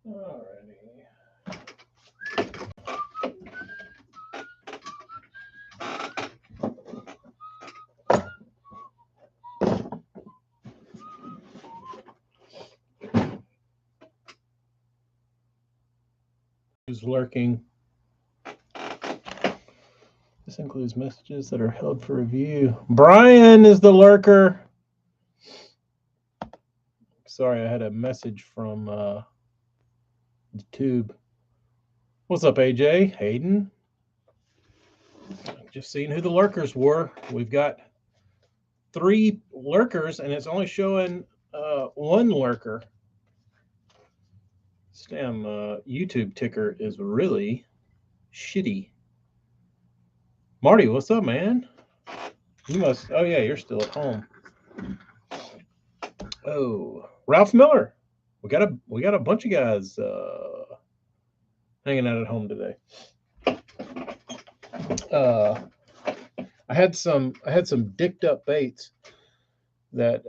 Alrighty. Who's lurking? This includes messages that are held for review. Brian is the lurker. Sorry, I had a message from the tube. What's up, AJ? Hayden? Just seeing who the lurkers were. We've got 3 lurkers, and it's only showing 1 lurker. This damn YouTube ticker is really shitty. Marty, what's up, man? You must. Oh yeah, you're still at home. Oh, Ralph Miller. We got a bunch of guys hanging out at home today. I had some dicked up baits that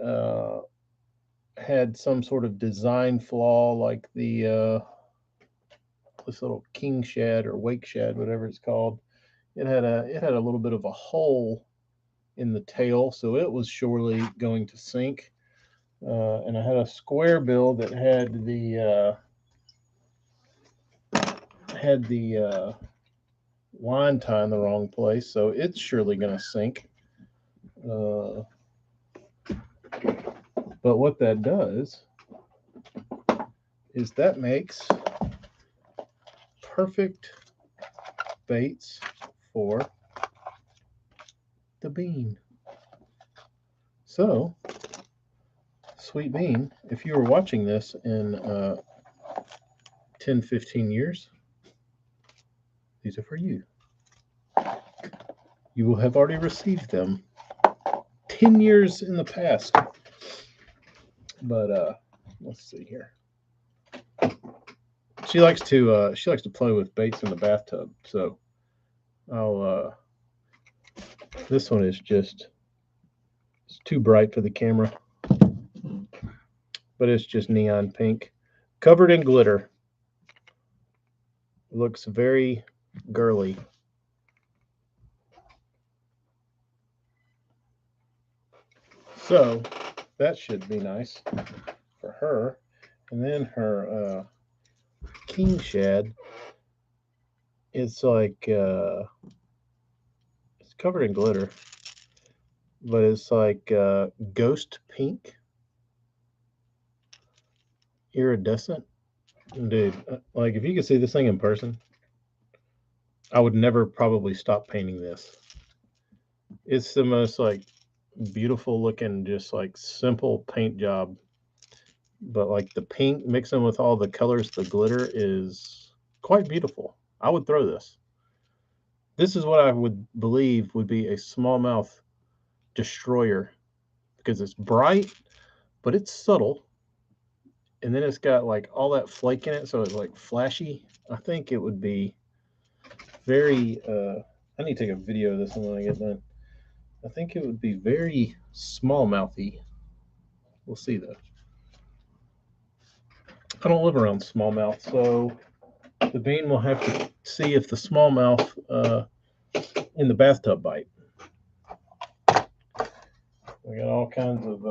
had some sort of design flaw, like the this little king shad or wake shad, whatever it's called. It had a little bit of a hole in the tail, so it was surely going to sink. And I had a square bill that had the line tie in the wrong place, so it's surely going to sink. But what that does is that makes perfect baits for the bean. So, Sweet Bean, if you were watching this in 10, 15 years, these are for you. You will have already received them 10 years in the past. But let's see here. She likes to play with baits in the bathtub. So I'll this one is just, it's too bright for the camera, but it's just neon pink, covered in glitter. Looks very girly. So that should be nice for her. And then her king shad, it's like it's covered in glitter, but it's like ghost pink, iridescent. Dude, like if you could see this thing in person, I would never probably stop painting this. It's the most like beautiful looking, just like simple paint job. But like the pink mixing with all the colors, the glitter is quite beautiful. I would throw this. This is what I would believe would be a smallmouth destroyer, because it's bright, but it's subtle. And then it's got like all that flake in it, so it's like flashy. I think it would be very I need to take a video of this one when I get done. I think it would be very smallmouthy. We'll see though. I don't live around smallmouth, so the bean will have to see if the smallmouth in the bathtub bite. We got all kinds of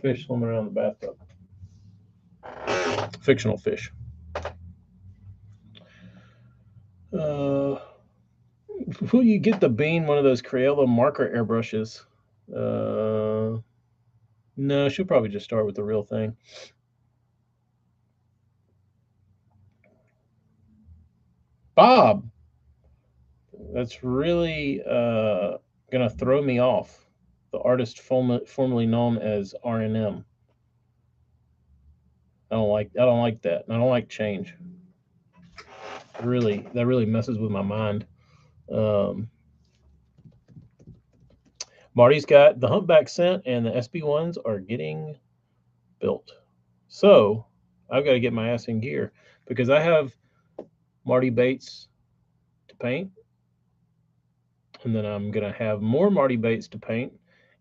fish swimming around the bathtub. Fictional fish. Will you get the bean one of those Crayola marker airbrushes? No, she'll probably just start with the real thing. Bob, that's really gonna throw me off. The artist formerly known as RNM. I don't like that. I don't like change. That really messes with my mind. Marty's got the humpback scent, and the SB ones are getting built. So I've got to get my ass in gear, because I have Marty baits to paint, and then I'm gonna have more Marty baits to paint,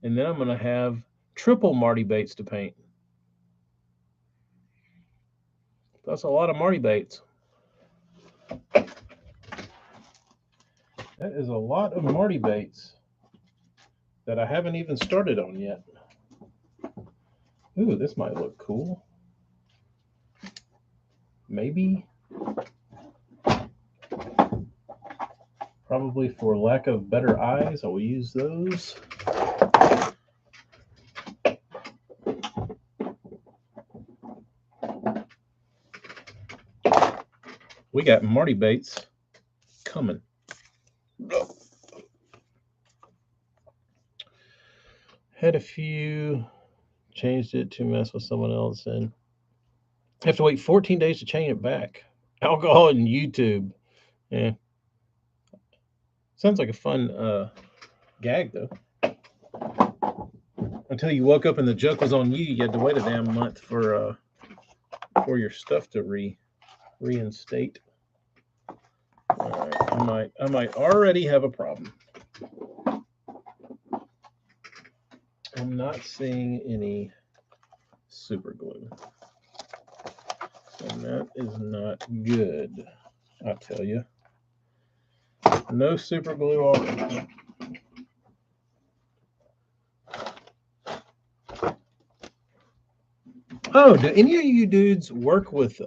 and then I'm gonna have triple Marty baits to paint. That's a lot of Marty baits. That is a lot of Marty baits that I haven't even started on yet. Ooh, this might look cool. Maybe. Probably for lack of better eyes, I will use those. We got Marty baits coming. Had a few, changed it to mess with someone else, and have to wait 14 days to change it back. Alcohol and YouTube. Yeah. Sounds like a fun gag, though. Until you woke up and the joke was on you, you had to wait a damn month for your stuff to reinstate. All right, I might already have a problem. I'm not seeing any super glue, and that is not good. I tell you, no super glue already. Oh, do any of you dudes work with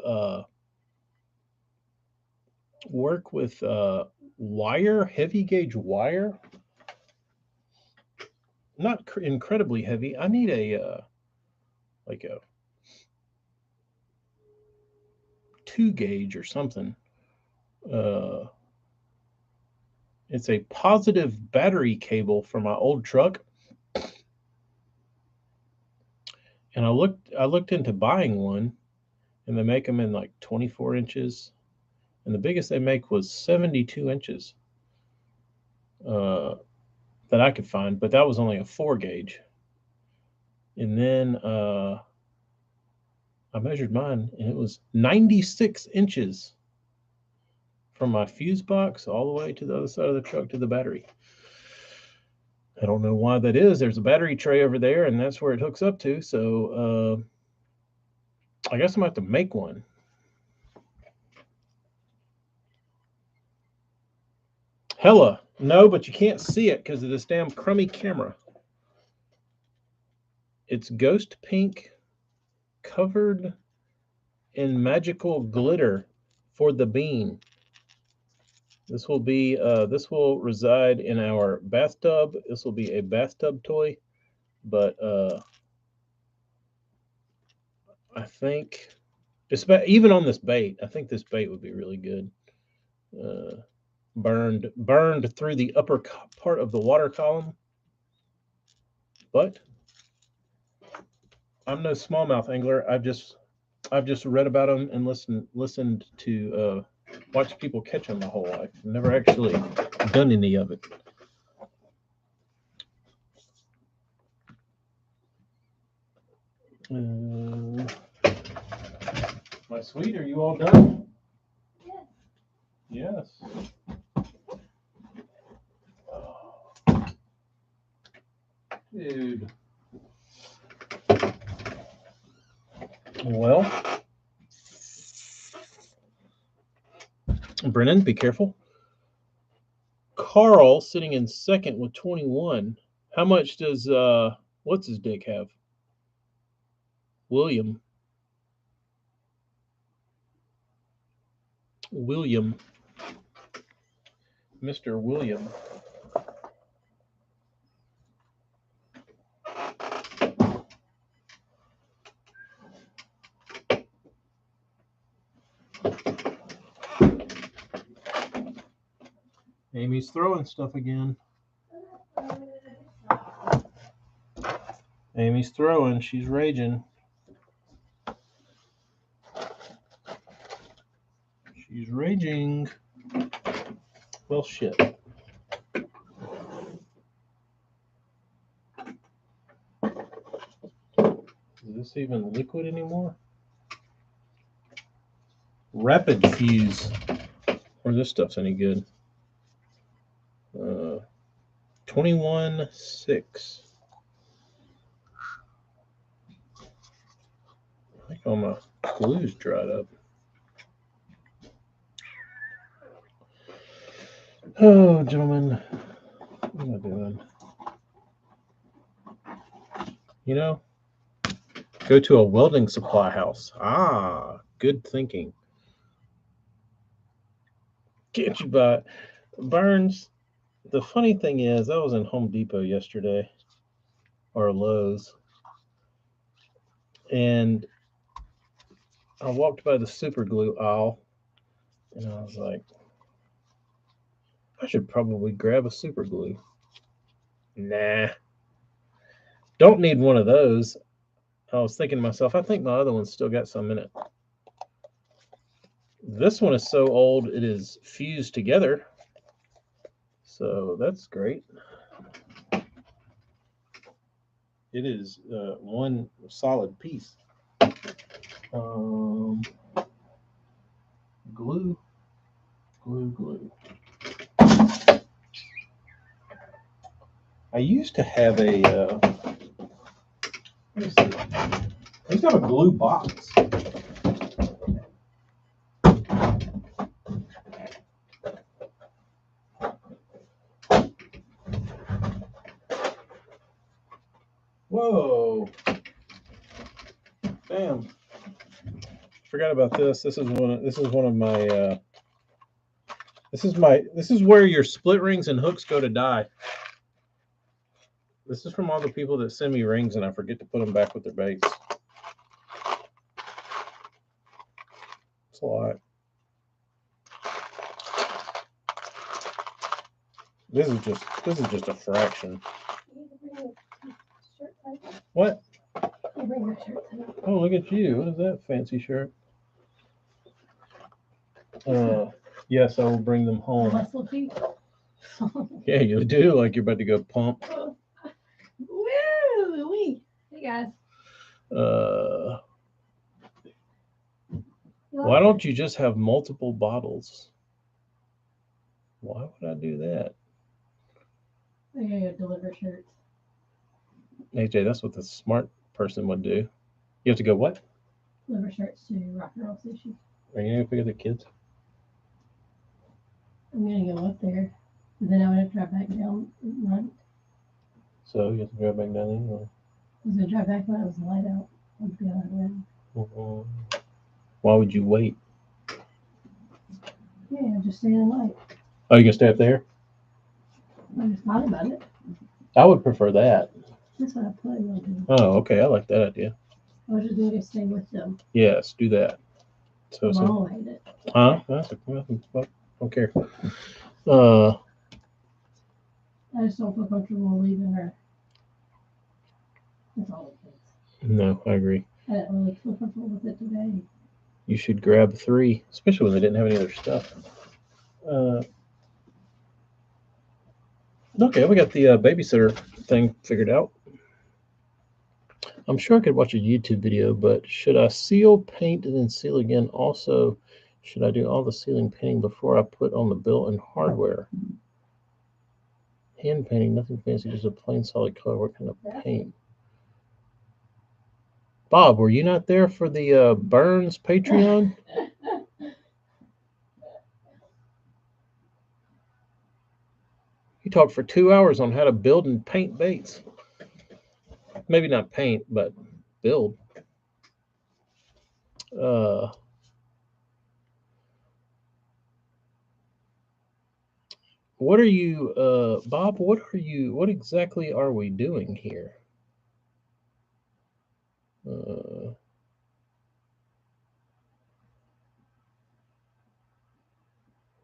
wire, heavy gauge wire? Not incredibly heavy. I need a like a 2 gauge or something. It's a positive battery cable for my old truck, and I looked into buying one, and they make them in like 24 inches, and the biggest they make was 72 inches that I could find, but that was only a 4 gauge. And then I measured mine, and it was 96 inches from my fuse box all the way to the other side of the truck to the battery. I don't know why that is. There's a battery tray over there, and that's where it hooks up to. So I guess I'm going to have to make one. Hella. No, but you can't see it because of this damn crummy camera. It's ghost pink, covered in magical glitter for the bean. This will reside in our bathtub. This will be a bathtub toy, but I think even on this bait, I think this bait would be really good. Burned through the upper part of the water column, but I'm no smallmouth angler. I've just read about them and listened to watch people catch them my whole life. I've never actually done any of it. My sweet, are you all done? Yes. Oh. Dude. Well, Brennan, be careful. Carl sitting in second with 21. How much does what's his dick have? William. Mr. William. Amy's throwing stuff again. Amy's throwing. She's raging. She's raging. Well, shit. Is this even liquid anymore? Rapid fuse. Or this stuff's any good. 21.6. I think all my glue's dried up. Oh, gentlemen, what am I doing? You know, go to a welding supply house. Ah, good thinking. Can't you buy Burns? The funny thing is, I was in Home Depot yesterday or Lowe's, and I walked by the super glue aisle, and I was like, I should probably grab a super glue. Nah, don't need one of those. I was thinking to myself, I think my other one's still got some in it. This one is so old it is fused together, so that's great. It is one solid piece. Um, glue, glue. I used to have a. Let me see. I used to have a glue box. Whoa! Damn! Forgot about this. This is one. This is one of my. This is my. This is where your split rings and hooks go to die. This is from all the people that send me rings and I forget to put them back with their base. It's a lot. This is just a fraction. What? Oh, look at you. What is that fancy shirt? Yes, I will bring them home. Yeah, you do like you're about to go pump. Woo! Hey guys. Why don't you just have multiple bottles? Why would I do that? I gotta deliver shirts. AJ, that's what the smart person would do. You have to go what? Deliver shirts to Rock and Roll Sushi. Are you gonna pick up the kids? I'm gonna go up there, and then I would have to drive back down at night. So you have to drive back down anyway. I was gonna drive back when it was light out. I'd be on the road. Why would you wait? Yeah, just stay the night. Oh, you gonna stay up there? I just thought about it. I would prefer that. That's what I planned on doing. Oh, okay. I like that idea. I was just gonna go stay with them. Yes, do that. So, Mom will hate it. huh? That's I don't care. I just don't feel comfortable leaving her. That's all it is. No, I agree. I didn't really feel comfortable with it today. You should grab 3, especially when they didn't have any other stuff. Okay, we got the babysitter thing figured out. I'm sure I could watch a YouTube video, but should I seal, paint, and then seal again? Also, should I do all the sealing painting before I put on the built-in hardware? Hand painting, nothing fancy, just a plain solid color. What kind of paint? Bob, were you not there for the Burns Patreon? He talked for 2 hours on how to build and paint baits. Maybe not paint, but build. What are you, Bob? What exactly are we doing here?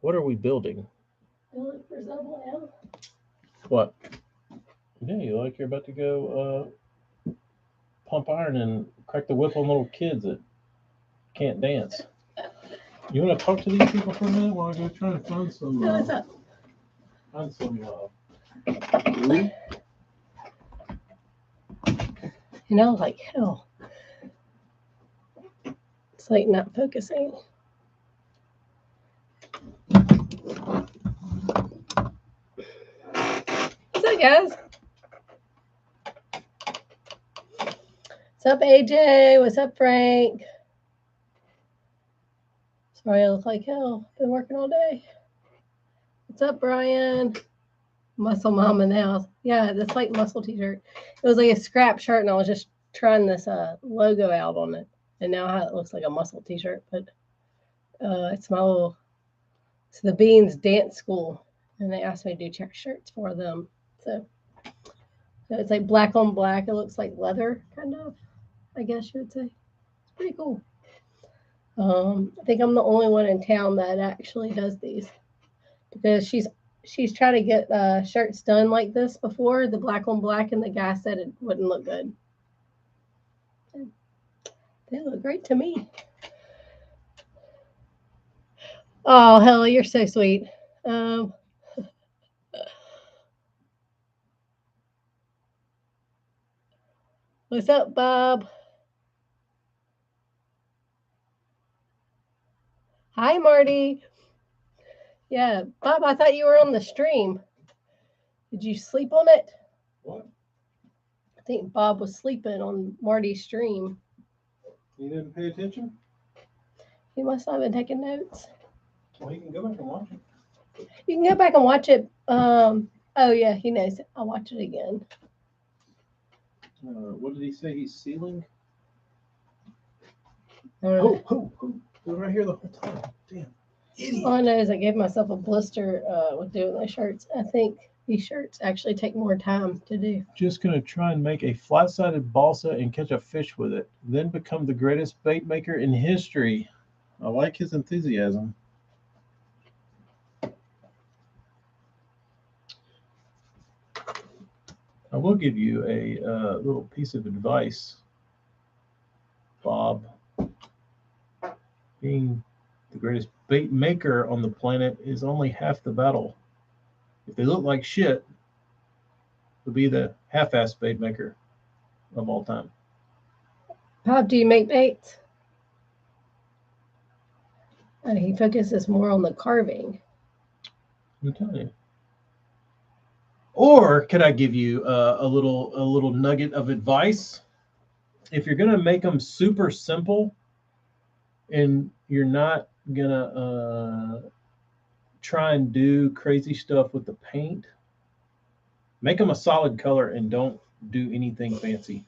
What are we building? Building for Zobland. What? Yeah, you like you're about to go pump iron and crack the whip on little kids that can't dance. You want to talk to these people for a minute while I go try to find some? No, what's up? Find some glue. You know, like hell. It's like not focusing. What's up, guys? What's up, AJ? What's up, Frank? Sorry, I look like hell. Been working all day. What's up, Brian? Muscle Mama now. Yeah, that's like muscle t-shirt. It was like a scrap shirt, and I was just trying this logo out on it, and now how it looks like a muscle t-shirt. But it's my little. It's the Beans Dance School, and they asked me to do shirts for them. So it's like black on black. It looks like leather, kind of. I guess you would say. It's pretty cool. I think I'm the only one in town that actually does these because she's tried to get shirts done like this before, the black on black, and the guy said it wouldn't look good. They look great to me. Oh, hell, you're so sweet. Um, what's up, Bob? Hi, Marty. Yeah, Bob, I thought you were on the stream. Did you sleep on it? What? I think Bob was sleeping on Marty's stream. You didn't pay attention? He must not have been taking notes. Well, you can go back and watch it. You can go back and watch it. Oh, yeah, he knows. I'll watch it again. What did he say he's sealing? Oh, They're right here the whole time. Damn. Idiot. all I know is I gave myself a blister with doing those shirts. I think these shirts actually take more time to do. Just gonna try and make a flat-sided balsa and catch a fish with it. Then become the greatest bait maker in history. I like his enthusiasm. I will give you a little piece of advice, Bob. Being the greatest bait maker on the planet is only half the battle. If they look like shit, they'll be the half-assed bait maker of all time. Bob, do you make baits? He focuses more on the carving. I'm telling you. Or could I give you a little nugget of advice? If you're gonna make them super simple, and you're not gonna try and do crazy stuff with the paint, make them a solid color and don't do anything fancy.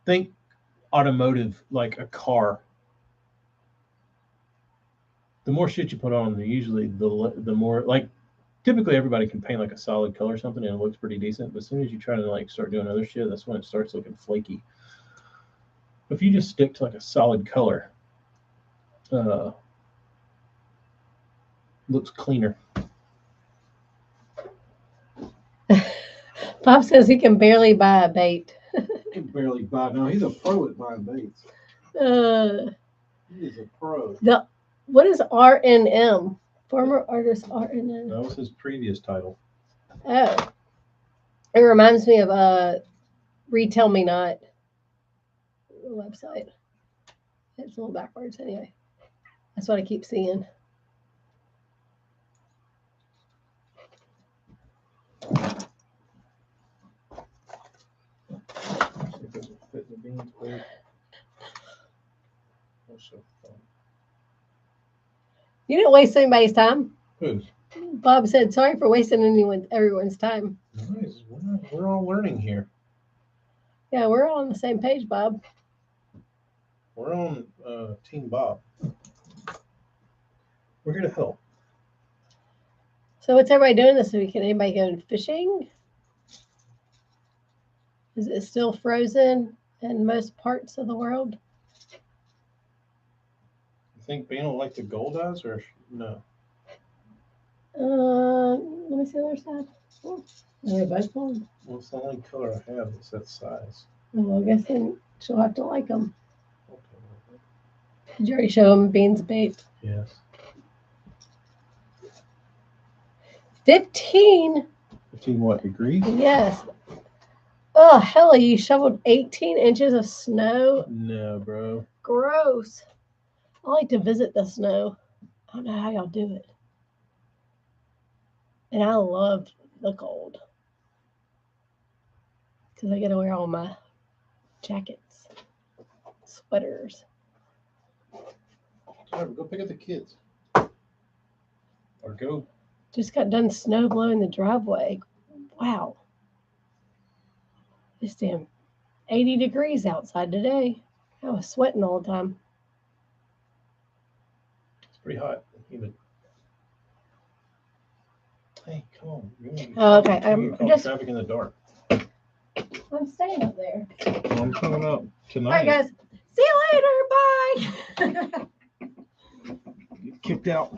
Think automotive, like a car. The more shit you put on, usually the more, like, typically everybody can paint like a solid color or something and it looks pretty decent. But as soon as you try to like start doing other shit, that's when it starts looking flaky. If you just stick to like a solid color, looks cleaner. Bob says he can barely buy a bait. He can barely buy. No, he's a pro at buying baits. Uh, He is a pro. what is RNM? Former artist RNM. That was his previous title. Oh, it reminds me of Retail Me Not website. It's a little backwards anyway. That's what I keep seeing. You didn't waste anybody's time. Who's? Bob said, "Sorry for wasting everyone's time." Nice. We're all learning here. Yeah, we're all on the same page, Bob. We're on Team Bob. We're here to help. So what's everybody doing this weekend? Anybody going fishing? Is it still frozen in most parts of the world? You think Ben will like the gold eyes or no? Let me see the other side. Oh, they're both gold. Well, it's the only color I have that's that size. Well, I guess then she'll have to like them. Okay. Did you already show them Bean's bait? Yes. 15? 15 what, degrees? Yes. Oh, hell, you shoveled 18 inches of snow? No, bro. Gross. I like to visit the snow. I don't know how y'all do it. And I love the cold. Because I get to wear all my jackets, sweaters. All right, go pick up the kids. Or go. Just got done snow blowing the driveway. Wow. It's damn 80 degrees outside today. I was sweating all the time. It's pretty hot. Humid. Hey, come on. Oh, okay. I'm I'm just. traffic in the dark. I'm staying up there. Well, I'm coming up tonight. All right, guys. See you later. Bye. Get kicked out.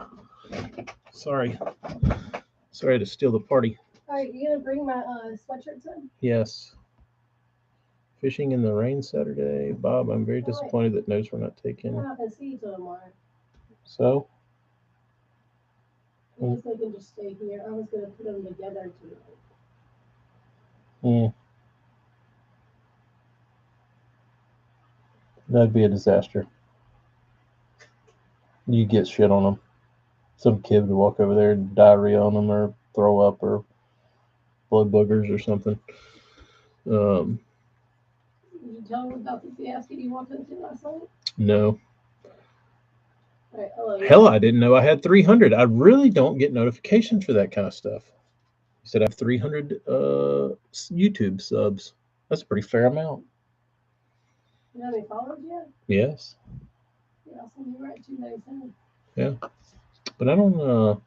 Sorry. Sorry to steal the party. All right, you gonna bring my sweatshirts in? Yes. Fishing in the rain Saturday. Bob, I'm very disappointed that notes were not taken. I'm not gonna see you till tomorrow. So? I guess they can just stay here. I was gonna put them together tonight. That'd be a disaster. You get shit on them. Some kid would walk over there and diarrhea on them or throw up or blood boogers or something. Did you tell them about the fiasco you walked into last night? No. All right, hello. Hell, I didn't know I had 300. I really don't get notifications for that kind of stuff. You said I have 300 YouTube subs. That's a pretty fair amount. You know how many followers yet? Yes. Yeah, I'll send you right 297. Yeah. But I don't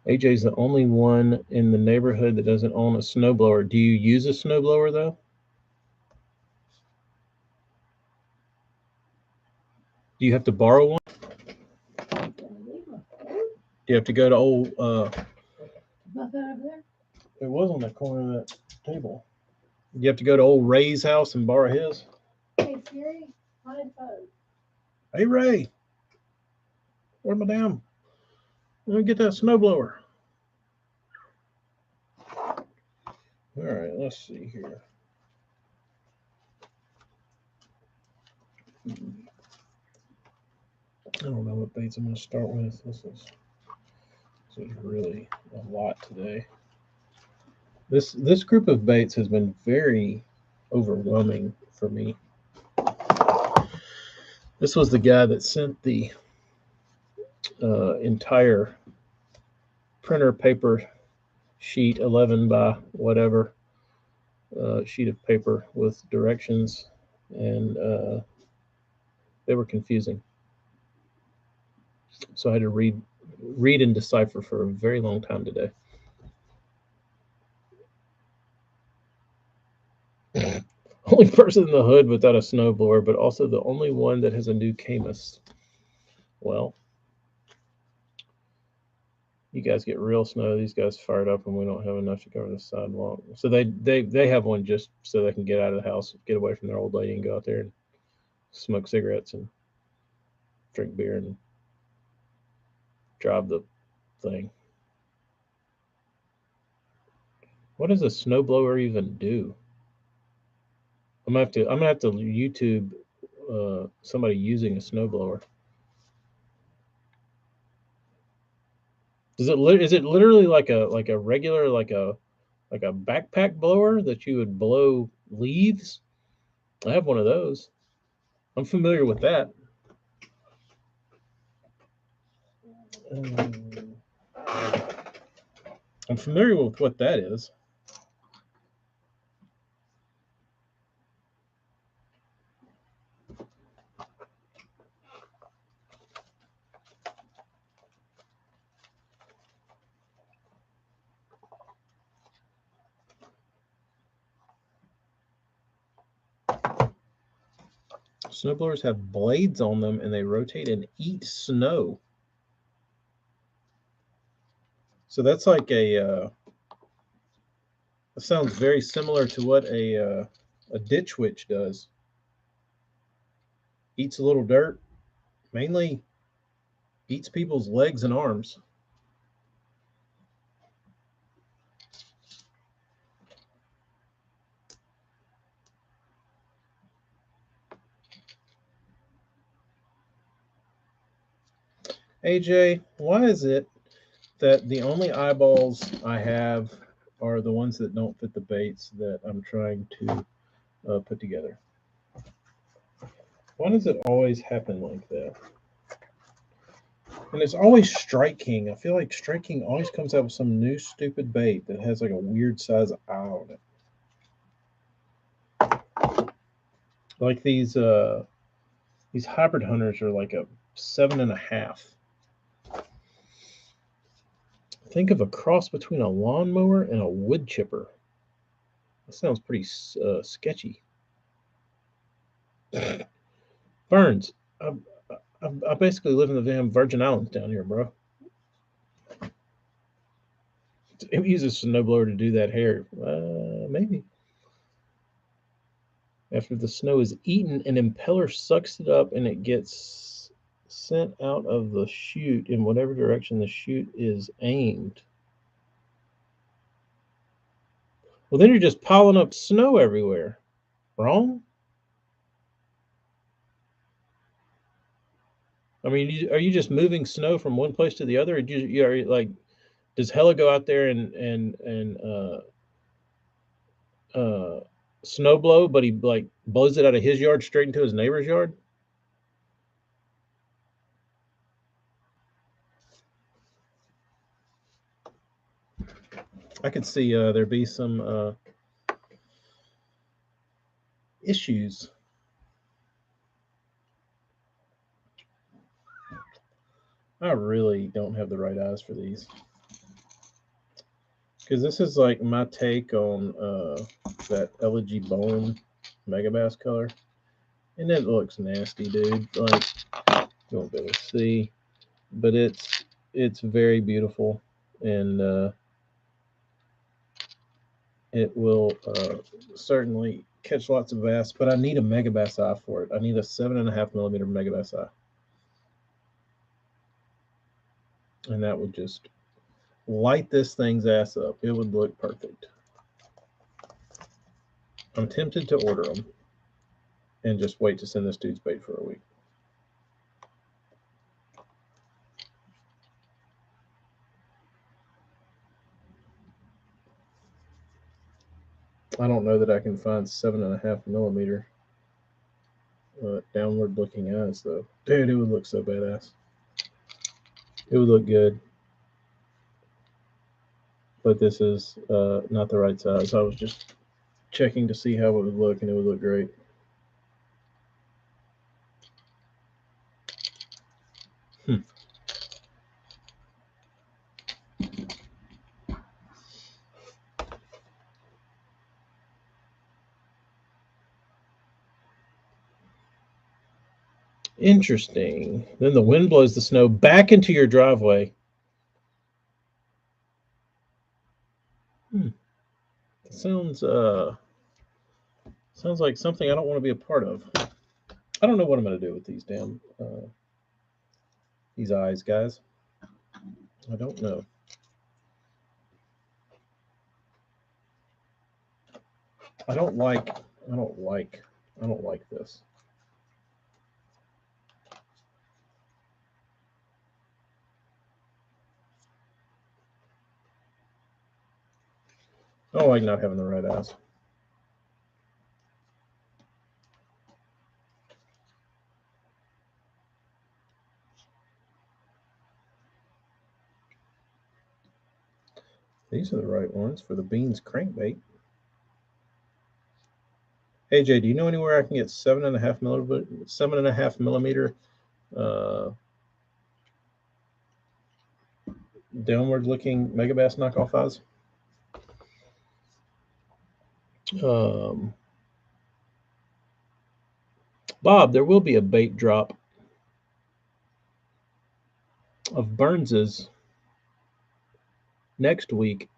AJ's the only one in the neighborhood that doesn't own a snowblower. Do you use a snowblower though? Do you have to borrow one? Do you have to go to old Nothing over there? It was on that corner of that table. You have to go to old Ray's house and borrow his? Hey Siri, find phone. Hey Ray. Where's my damn? Let me get that snowblower. All right, let's see here. I don't know what baits I'm going to start with. This is really a lot today. This group of baits has been very overwhelming for me. This was the guy that sent the entire printer paper sheet, 11 by whatever sheet of paper with directions, and they were confusing. So I had to read and decipher for a very long time today. Only person in the hood without a snowblower, but also the only one that has a new Camus. Well, you guys get real snow. These guys fired up, and we don't have enough to cover the sidewalk. So they have one just so they can get out of the house, get away from their old lady, and go out there and smoke cigarettes and drink beer and drive the thing. What does a snowblower even do? I'm gonna have to YouTube somebody using a snowblower. Is it literally like a regular like a backpack blower that you would blow leaves? I have one of those. I'm familiar with that. I'm familiar with what that is. Snowblowers have blades on them and they rotate and eat snow. So that's like that sounds very similar to what a ditch witch does. Eats a little dirt, mainly eats people's legs and arms. AJ, why is it that the only eyeballs I have are the ones that don't fit the baits that I'm trying to put together? Why does it always happen like that? And it's always Strike King. I feel like Strike King always comes out with some new stupid bait that has like a weird size eye on it. Like these hybrid hunters are like a 7.5. Think of a cross between a lawnmower and a wood chipper. That sounds pretty sketchy. Burns, I, I basically live in the damn Virgin Islands down here, bro. It uses a snowblower to do that hair. Maybe. After the snow is eaten, an impeller sucks it up and it gets sent out of the chute in whatever direction the chute is aimed. Well, then you're just piling up snow everywhere. Wrong? I mean, are you just moving snow from one place to the other? Or are you like, does Hella go out there and snow blow, but he like blows it out of his yard straight into his neighbor's yard? I could see there be some issues. I really don't have the right eyes for these because this is like my take on that Elegy Bone Megabass color, and it looks nasty, dude. Like you won't be able to see, but it's very beautiful, and it will certainly catch lots of bass. But I need a Megabass eye for it. I need a 7.5 millimeter Megabass eye, and that would just light this thing's ass up. It would look perfect. I'm tempted to order them and just wait to send this dude's bait for a week. I don't know that I can find 7.5 millimeter downward looking eyes though. Dude, it would look so badass. It would look good. But this is not the right size. I was just checking to see how it would look, and it would look great. Hmm. Interesting. Then the wind blows the snow back into your driveway. That sounds like something I don't want to be a part of. I don't know what I'm going to do with these damn these eyes, guys. I don't know. I don't like. I don't like. I don't like this. I don't like not having the right eyes. These are the right ones for the Beans crankbait. Hey Jay, do you know anywhere I can get 7.5 millimeter uh, downward looking Megabass knockoff eyes? Um, Bob, there will be a bait drop of Burns's next week,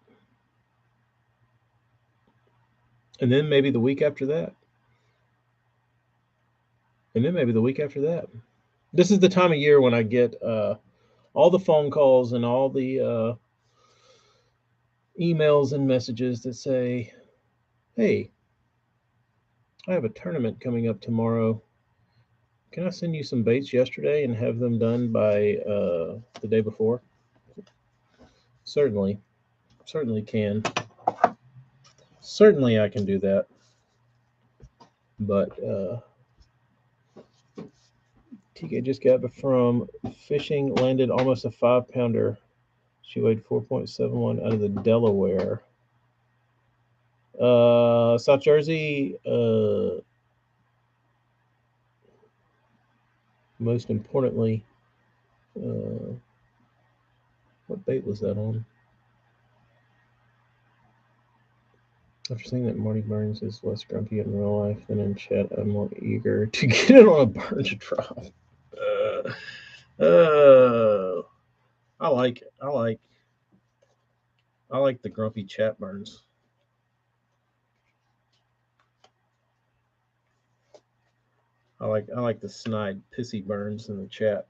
and then maybe the week after that, and then maybe the week after that. This is the time of year when I get all the phone calls and all the emails and messages that say, "Hey, I have a tournament coming up tomorrow. Can I send you some baits yesterday and have them done by the day before?" Certainly, certainly can. Certainly, I can do that. But TK just got from fishing, landed almost a 5-pounder. She weighed 4.71 out of the Delaware. South Jersey, most importantly, what bait was that on? After seeing that Marty Burns is less grumpy in real life than in chat, I'm more eager to get it on a Burns drop. I like it. I like the grumpy chat Burns. I like the snide pissy Burns in the chat.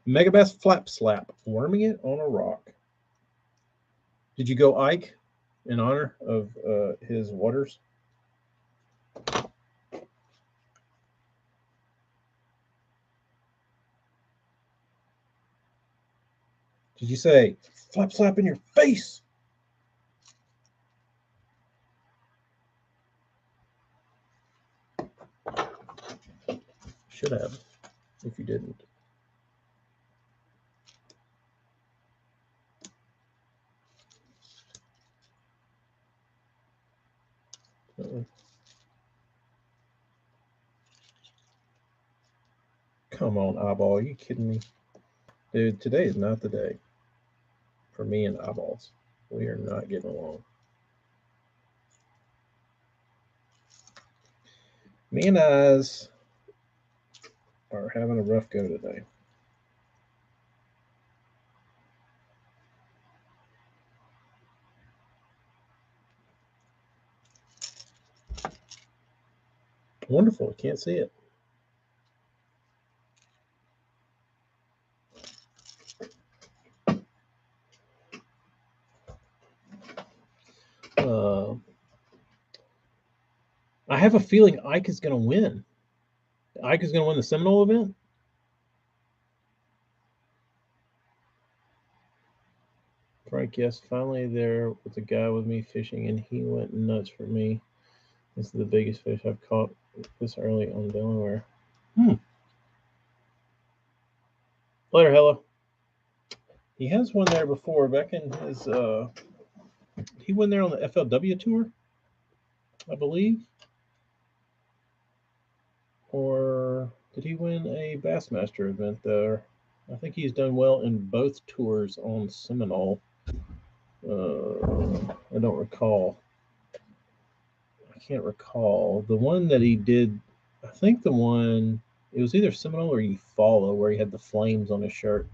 Megabass Flap Slap, worming it on a rock. Did you go Ike in honor of his waters? Did you say flap slap in your face? Should have, if you didn't. Come on, eyeball. Are you kidding me? Dude, today is not the day for me and eyeballs. We are not getting along. Me and eyes are having a rough go today. Wonderful. I can't see it. I have a feeling Ike is going to win. Ike is going to win the Seminole event. Frank, yes, finally there was a guy with me fishing, and he went nuts for me. This is the biggest fish I've caught this early on Delaware. Later, hello. He has one there before, back in his. He went there on the FLW tour, I believe. Or did he win a Bassmaster event there? I think he's done well in both tours on Seminole. I don't recall. I can't recall. The one that he did, I think the one, it was either Seminole or Eufaula where he had the flames on his shirt.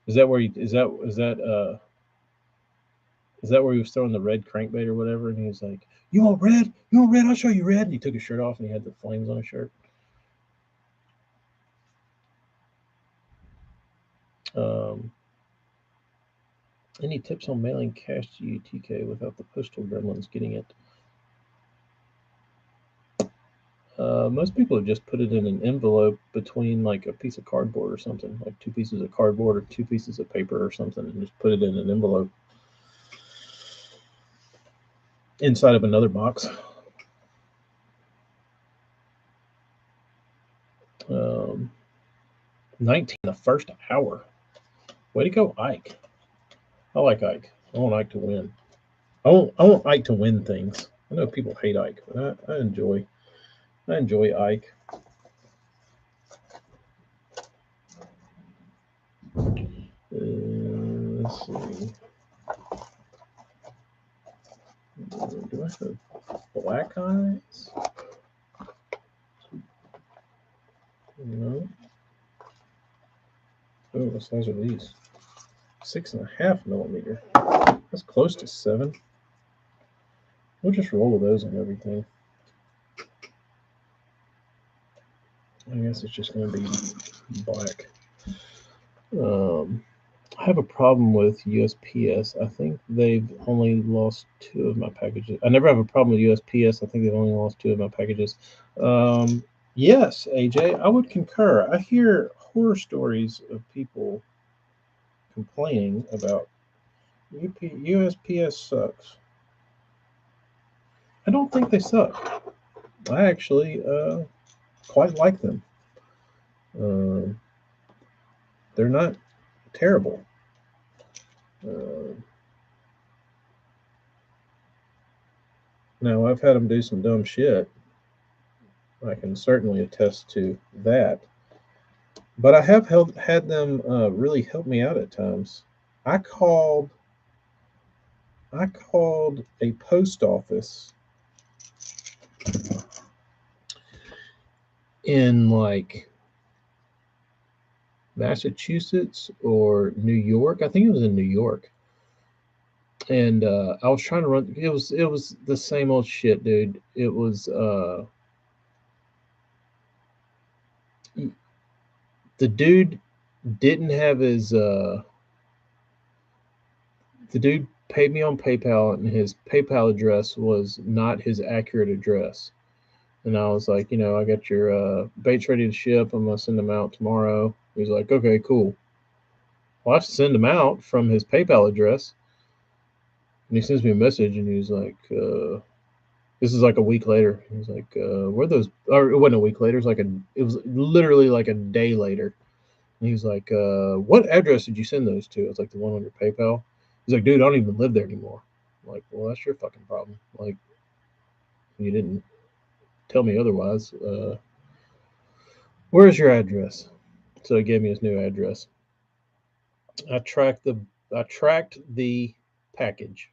Is that where he, is that where he was throwing the red crankbait or whatever? And he was like, "You want red? You want red? I'll show you red." And he took his shirt off and he had the flames on his shirt. Any tips on mailing cash to you, TK, without the postal gremlins getting it? Most people have just put it in an envelope between like a piece of cardboard or something, like 2 pieces of cardboard or 2 pieces of paper or something, and just put it in an envelope inside of another box. 19 the first hour. Way to go, Ike. I like Ike. I want Ike to win. I want Ike to win things. I know people hate Ike, but I enjoy Ike. Let's see. Do I have black eyes? No. Oh, what size are these? 6.5 millimeter. That's close to 7. We'll just roll those on everything. I guess it's just going to be black. have a problem with USPS. I think they've only lost 2 of my packages. I never have a problem with USPS. I think they've only lost 2 of my packages. Um, yes, AJ, I would concur. I hear horror stories of people complaining about USPS sucks. I don't think they suck. I actually quite like them. Uh, they're not terrible. Uh, Now, I've had them do some dumb shit. I can certainly attest to that. But I have had them really help me out at times. I called I called a post office in like Massachusetts or New York. I think it was in New York. And I was trying to run. It was the same old shit, dude. It was the dude didn't have his the dude paid me on PayPal, and his PayPal address was not his accurate address. And I was like, I got your baits ready to ship. I'm gonna send them out tomorrow. He's like, okay, cool. Well, I send them out from his PayPal address, and he sends me a message, and he's like, this is like a week later. He's like, where those? Or it wasn't a week later. It was literally like a day later. And he was like, what address did you send those to? I was like, the one on your PayPal. He's like, dude, I don't even live there anymore. I'm like, well, that's your fucking problem. Like, you didn't tell me otherwise. Where's your address? So he gave me his new address. I tracked the I tracked the package,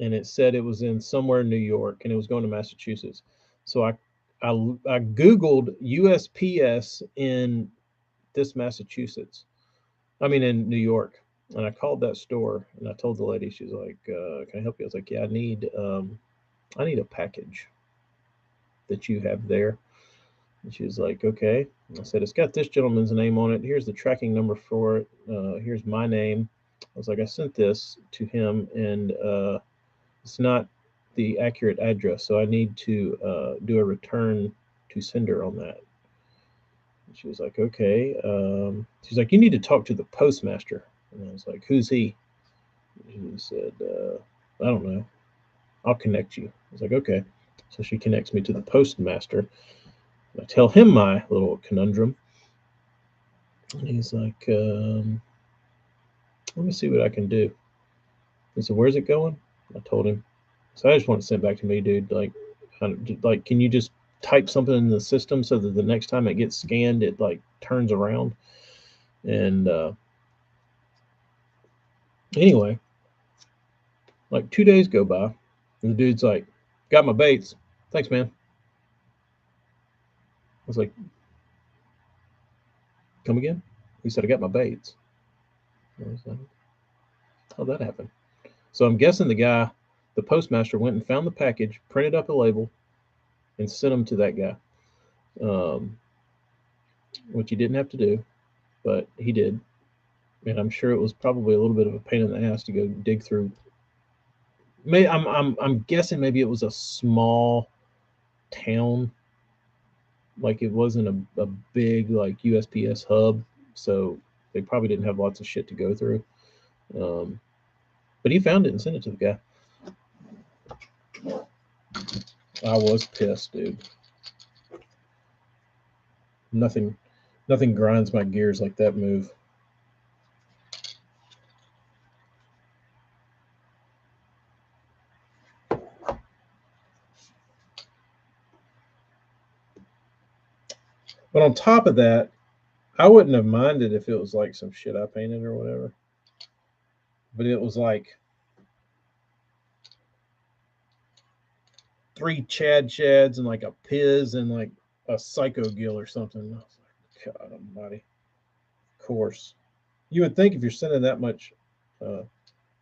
and it said it was in somewhere in New York, and it was going to Massachusetts. So I googled USPS in this Massachusetts. I mean in New York, and I called that store, and I told the lady. She's like, "Can I help you?" I was like, "Yeah, I need a package that you have there." And she was like, "Okay." I said, "It's got this gentleman's name on it. Here's the tracking number for it. Here's my name." I was like, "I sent this to him, and it's not the accurate address, so I need to do a return to sender on that." And she was like, "Okay." She's like, "You need to talk to the postmaster." And I was like, "Who's he?" She said, "I don't know. I'll connect you." I was like, "Okay." So she connects me to the postmaster. I tell him my little conundrum, and he's like, "Let me see what I can do." He said, "Where's it going?" I told him. So I just want it sent back to me, dude. Like, can you just type something in the system so that the next time it gets scanned, it like turns around? And anyway, like 2 days go by, and the dude's like, "Got my baits. Thanks, man." I was like, "Come again?" He said, "I got my baits." I was like, "How'd that happen?" So I'm guessing the postmaster, went and found the package, printed up a label, and sent them to that guy, um, which he didn't have to do, but he did. And I'm sure it was probably a little bit of a pain in the ass to go dig through. I'm guessing maybe it was a small town, like it wasn't a big like USPS hub, so they probably didn't have lots of shit to go through. Um, but he found it and sent it to the guy. I was pissed, dude. Nothing, nothing grinds my gears like that move. But on top of that, I wouldn't have minded if it was like some shit I painted or whatever. But it was like 3 Chad Chads and like a Piz and like a Psycho Gill or something. I was like, God Almighty. Of course, you would think if you're sending that much uh,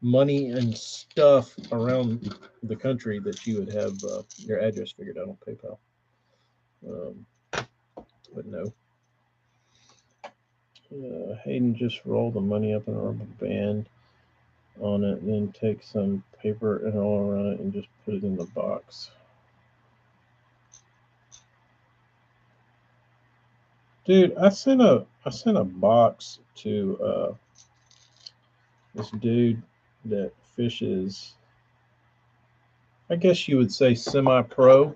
money and stuff around the country that you would have your address figured out on PayPal. Um, but no. Hayden just rolled the money up in a rubber band on it, and then take some paper and roll around it and just put it in the box. Dude, I sent a box to this dude that fishes, I guess you would say semi-pro,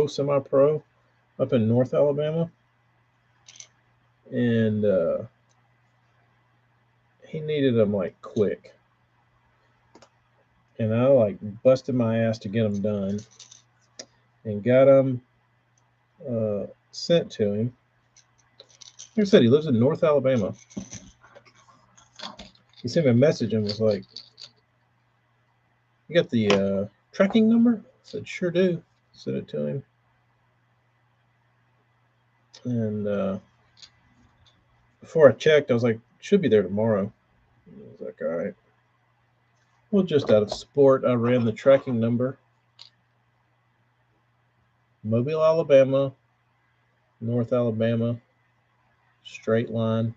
semi-pro, up in North Alabama, and he needed them like quick, and I like busted my ass to get them done, and got them sent to him. Like I said, he lives in North Alabama. He sent me a message and was like, "You got the tracking number?" I said, "Sure do." Sent it to him, and before I checked, I was like, "Should be there tomorrow." And I was like, "All right." Well, just out of sport, I ran the tracking number. Mobile, Alabama, North Alabama, straight line.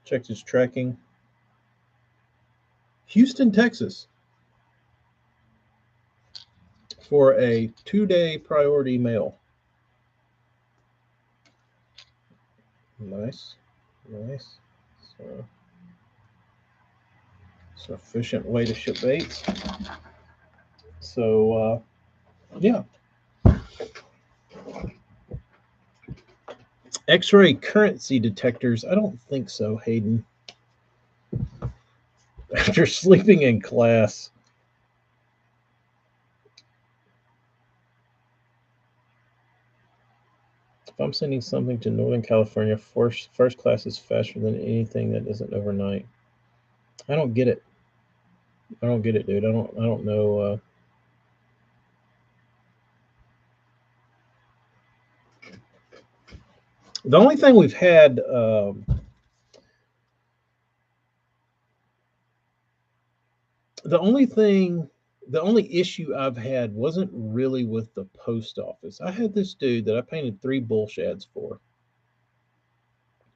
Checked his tracking. Houston, Texas, for a 2-day priority mail. Nice, nice. So, it's an efficient way to ship baits. So, yeah. X-ray currency detectors? I don't think so, Hayden. After sleeping in class. If I'm sending something to Northern California, first class is faster than anything that isn't overnight. I don't get it. I don't get it, dude. I don't know. The only thing we've had, the only thing, the only issue I've had wasn't really with the post office. I had this dude that I painted 3 bull shads for.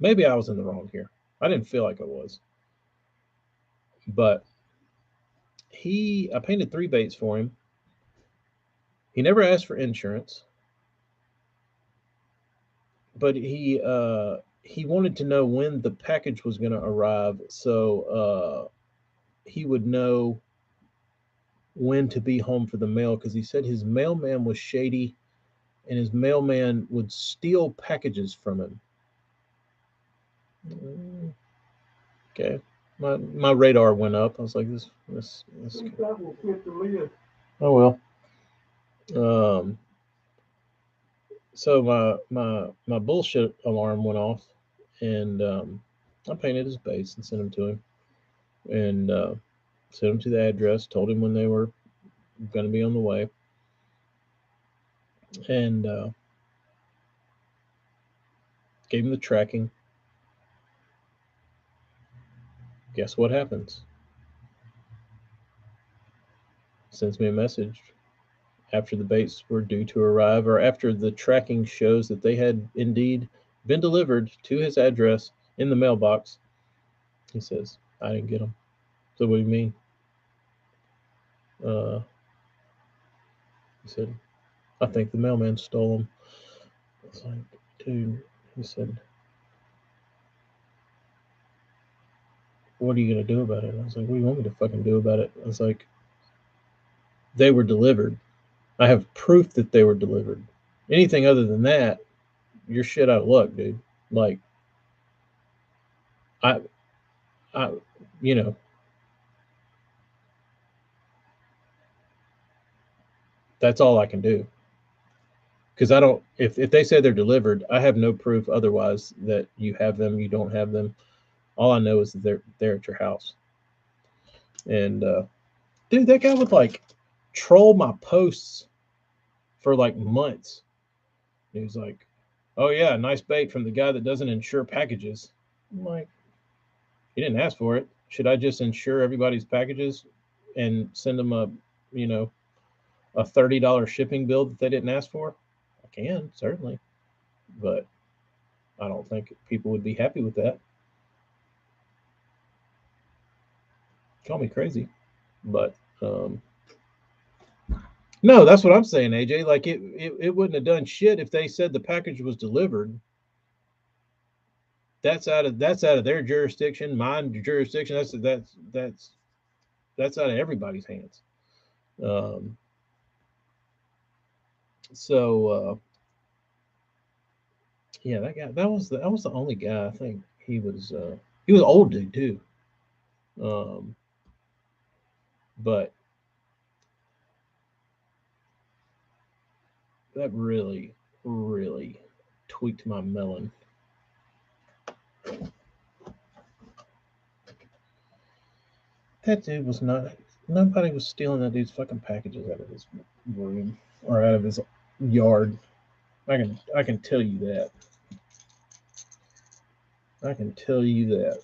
Maybe I was in the wrong here. I didn't feel like I was, but I painted 3 baits for him. He never asked for insurance, but he wanted to know when the package was going to arrive, so he would know when to be home for the mail, because he said his mailman was shady and his mailman would steal packages from him. Okay, my radar went up. I was like, this. Oh well. Um, so my bullshit alarm went off, and I painted his baits and sent them to him, and sent him to the address. Told him when they were going to be on the way, and gave him the tracking. Guess what happens? Sends me a message after the baits were due to arrive, or after the tracking shows that they had indeed been delivered to his address in the mailbox. He says, "I didn't get them." So what do you mean? Uh, he said, "I think the mailman stole them." I was like, "Dude," he said, "what are you going to do about it?" I was like, "What do you want me to fucking do about it?" I was like, "They were delivered. I have proof that they were delivered. Anything other than that, you're shit out of luck, dude. Like, I, I, you know, that's all I can do. Because I don't, if they say they're delivered, I have no proof otherwise that you have them, you don't have them. All I know is that they're at your house." And dude, that guy would like troll my posts for like months. He was like, "Oh yeah, nice bait from the guy that doesn't insure packages." I'm like, "He didn't ask for it. Should I just insure everybody's packages and send them you know, a $30 shipping bill that they didn't ask for?" I can, certainly, but I don't think people would be happy with that. Call me crazy, but um, no, that's what I'm saying, AJ. Like it wouldn't have done shit if they said the package was delivered. That's out of their jurisdiction, mine jurisdiction. That's out of everybody's hands. Um, so yeah, that was the only guy I think he was an old dude too. Um, but that really tweaked my melon. That dude was not. Nobody was stealing that dude's fucking packages out of his room or out of his yard. I can tell you that. I can tell you that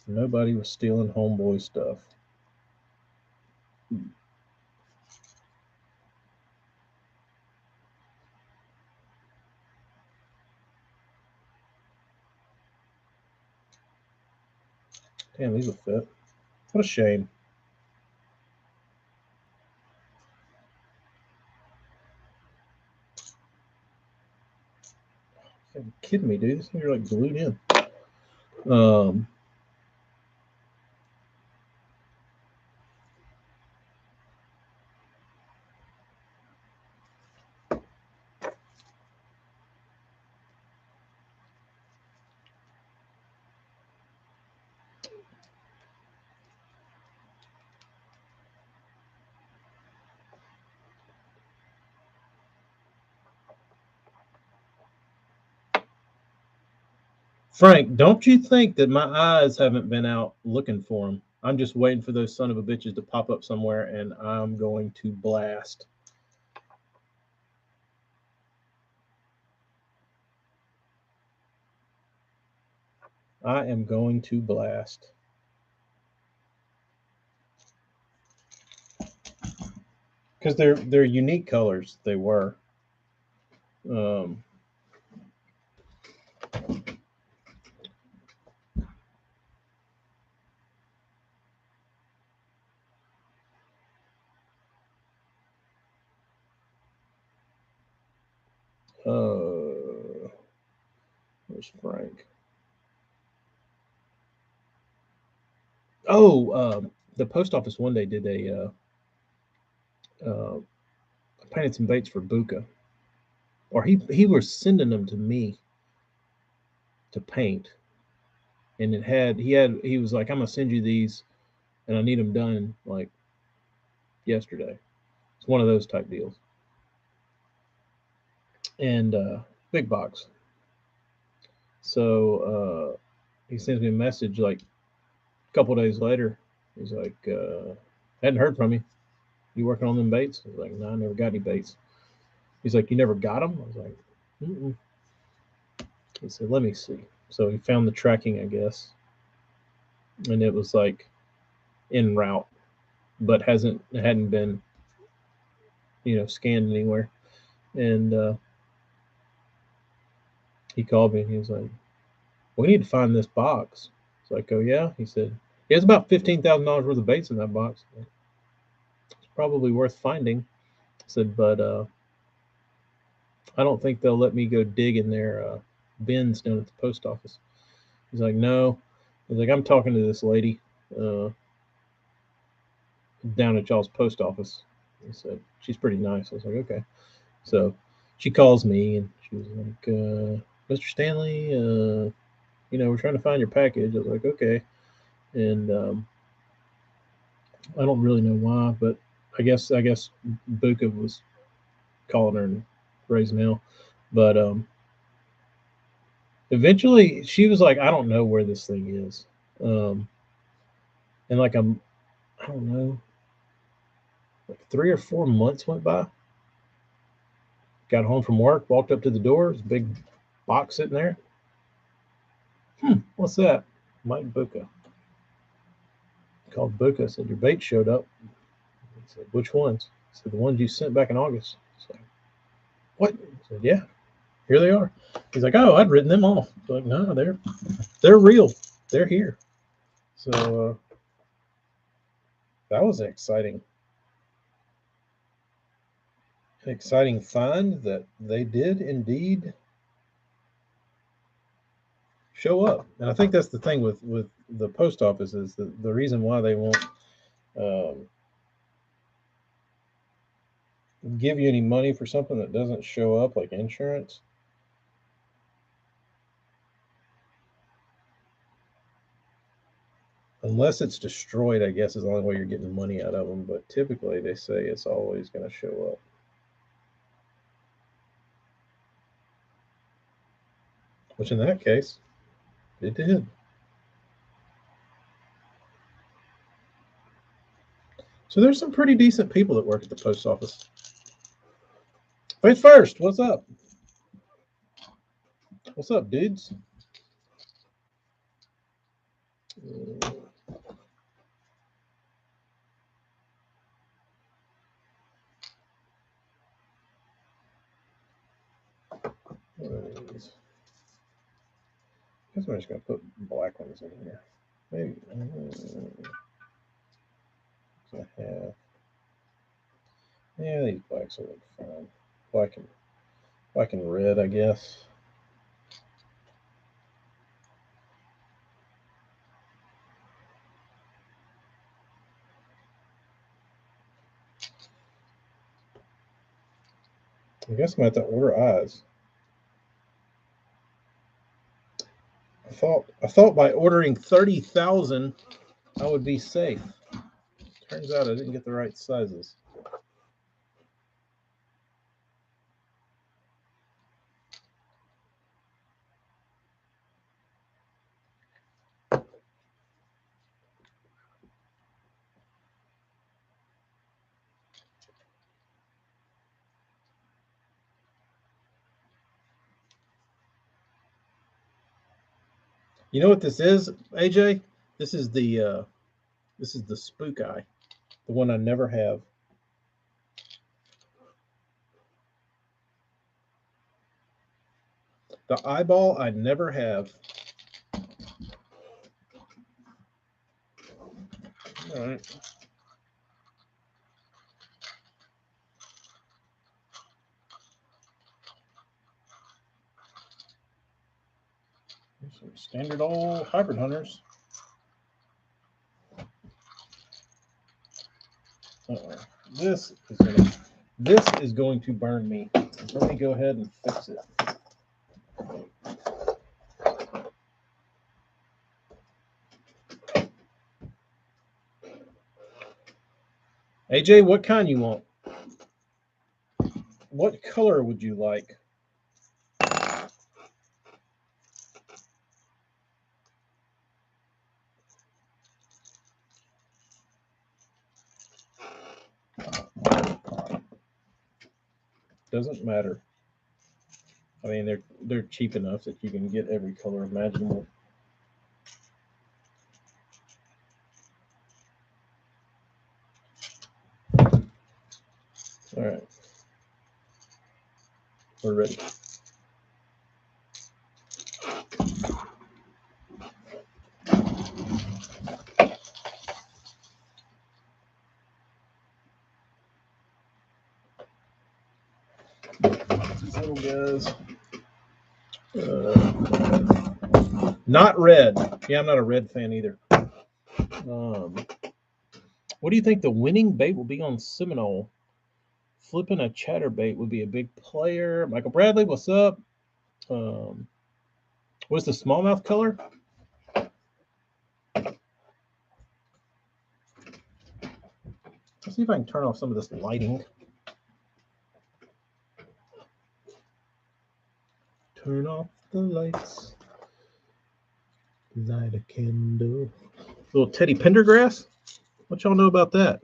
nobody was stealing homeboy stuff. Damn, these will fit. What a shame. You're kidding me, dude. These things are like glued in. Um, Frank, don't you think that my eyes haven't been out looking for them? I'm just waiting for those son of a bitches to pop up somewhere, and I'm going to blast. I am going to blast because they're unique colors. They were. Um, where's Frank? Oh, the post office one day did uh, painted some baits for Buka, or he was sending them to me to paint, and he was like, I'm gonna send you these, and I need them done like yesterday. It's one of those type deals, and big box. So he sends me a message like a couple days later. He's like, hadn't heard from you. You working on them baits? I was like, no, I never got any baits. He's like, you never got them? I was like, mm-mm. He said, let me see. So he found the tracking, I guess, and it was like en route, but hadn't been scanned anywhere. And he called me and he was like, we need to find this box. It's like, oh yeah. He said, yeah, it's about $15,000 worth of baits in that box. It's probably worth finding. I said, but I don't think they'll let me go dig in their bins down at the post office. He's like, no. He's like, I'm talking to this lady uh, down at y'all's post office. He said, she's pretty nice. I was like, okay. So she calls me and she was like, Mr. Stanley, we're trying to find your package. I was like, okay. And I don't really know why, but I guess Buka was calling her and raising hell. But eventually she was like, I don't know where this thing is. Um, and like I don't know, like 3 or 4 months went by. Got home from work, walked up to the door, there's a big box sitting there. What's that? Mike Buka. Called Buka, said your bait showed up. He said, which ones? I said, the ones you sent back in August. I said, what? I said, yeah. Here they are. He's like, oh, I'd written them off. Like, no, they're real. They're here. So that was an exciting find that they did indeed show up. And I think that's the thing with the post office is the reason why they won't give you any money for something that doesn't show up, like insurance. Unless it's destroyed, I guess is the only way you're getting money out of them. But typically, they say it's always going to show up. Which in that case, it did. So there's some pretty decent people that work at the post office. Face first, what's up? What's up, dudes? I guess I'm just gonna put black ones in here. Maybe. I have. Yeah, these blacks will look fine. Black and red, I guess. I guess I'm gonna have to order eyes. I thought by ordering 30,000 I would be safe. Turns out I didn't get the right sizes. You know what this is, AJ? This is the spook eye, the one I never have. The eyeball I never have. All right. Some standard old hybrid hunters. Uh-oh. This is going to burn me. Let me go ahead and fix it. AJ, what kind you want? What color would you like? Doesn't matter. I mean, they're cheap enough that you can get every color imaginable. All right, we're ready. These little guys. Not red. Yeah, I'm not a red fan either. What do you think the winning bait will be on Seminole? Flipping a chatterbait would be a big player. Michael Bradley, what's up? What's the smallmouth color? Let's see if I can turn off some of this lighting. Turn off the lights. Light a candle. Little Teddy Pendergrass? What y'all know about that?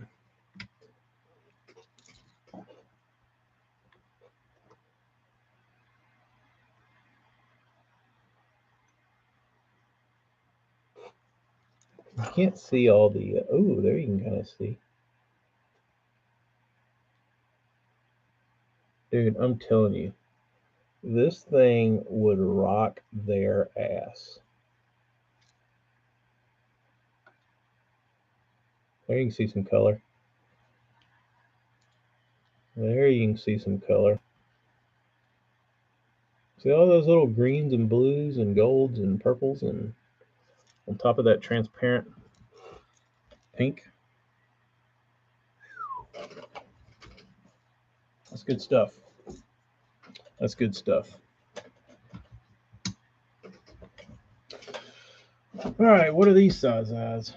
I can't see all the. Oh, there you can kind of see. Dude, I'm telling you. This thing would rock their ass. There you can see some color. There you can see some color. See all those little greens and blues and golds and purples, and on top of that transparent pink. That's good stuff. That's good stuff. All right, what are these size eyes?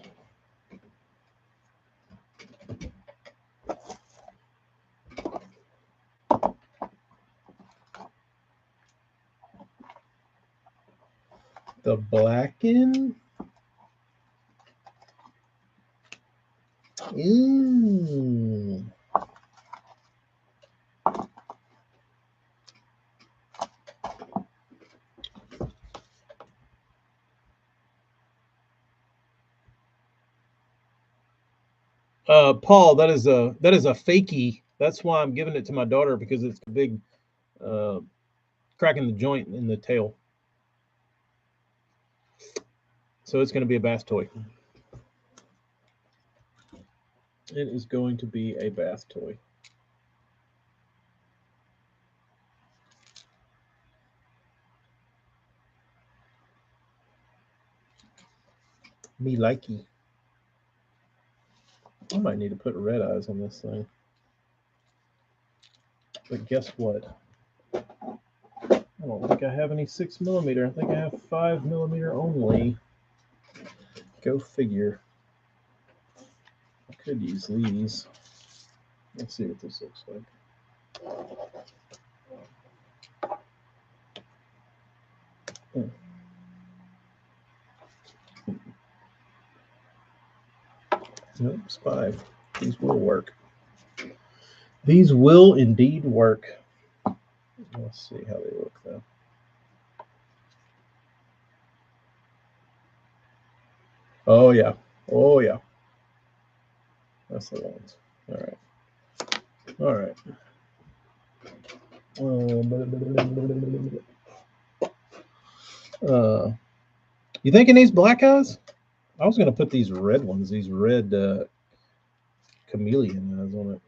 The Blacken. Ooh. Paul, that is a fakie. That's why I'm giving it to my daughter, because it's a big uh, crack in the joint in the tail. So it's going to be a bath toy. It is going to be a bath toy. Me likey. I might need to put red eyes on this thing. But guess what? I don't think I have any 6mm. I think I have 5mm only. Go figure. I could use these. Let's see what this looks like. Nope, it's 5. These will work. These will indeed work. Let's see how they look though. Oh yeah. Oh yeah. That's the ones. All right. All right. You thinking these black eyes? I was gonna put these red ones, these red chameleon eyes on it.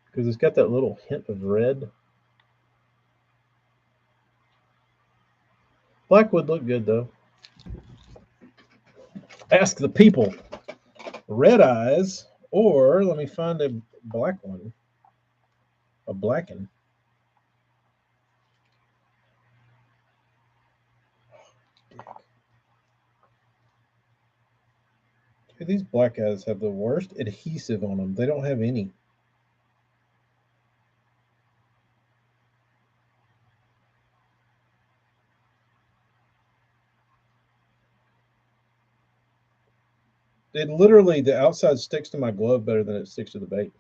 Because it's got that little hint of red. Black would look good though. Ask the people. Red eyes, or let me find a black one. A blacken. These black guys have the worst adhesive on them. They don't have any. It literally, the outside sticks to my glove better than it sticks to the bait.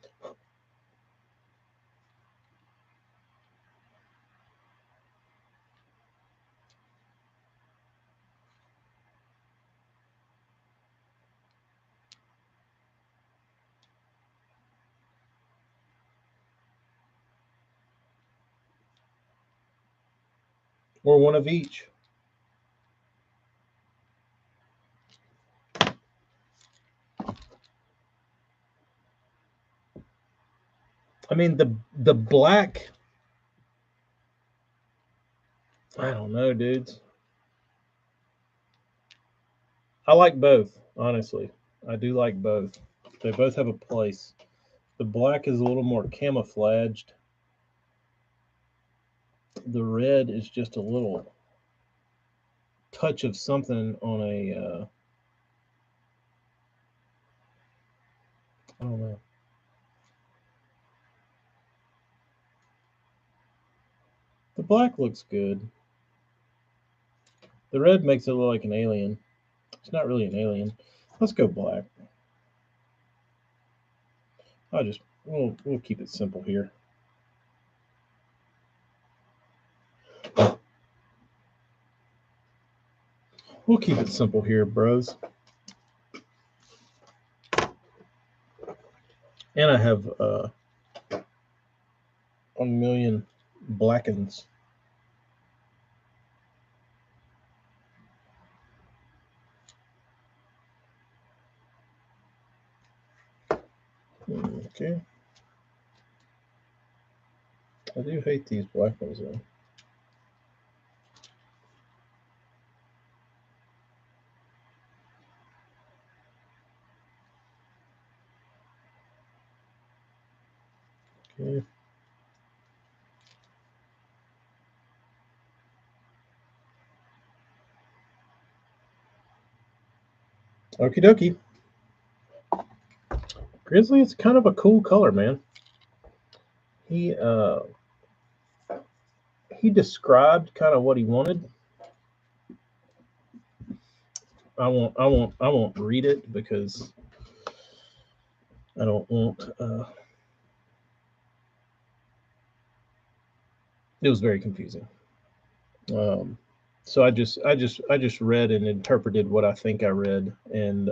Or one of each. I mean, the black, I don't know, dudes. I like both, honestly. I do like both. They both have a place. The black is a little more camouflaged. The red is just a little touch of something on a, I don't know. The black looks good. The red makes it look like an alien. It's not really an alien. Let's go black. We'll keep it simple here. We'll keep it simple here, bros. And I have 1,000,000 Blackens. Okay. I do hate these black ones though. Okay. Okie dokie. Grizzly, it's kind of a cool color, man. He he described kind of what he wanted. I won't read it because I don't want. It was very confusing. Um, so I just read and interpreted what I think I read, and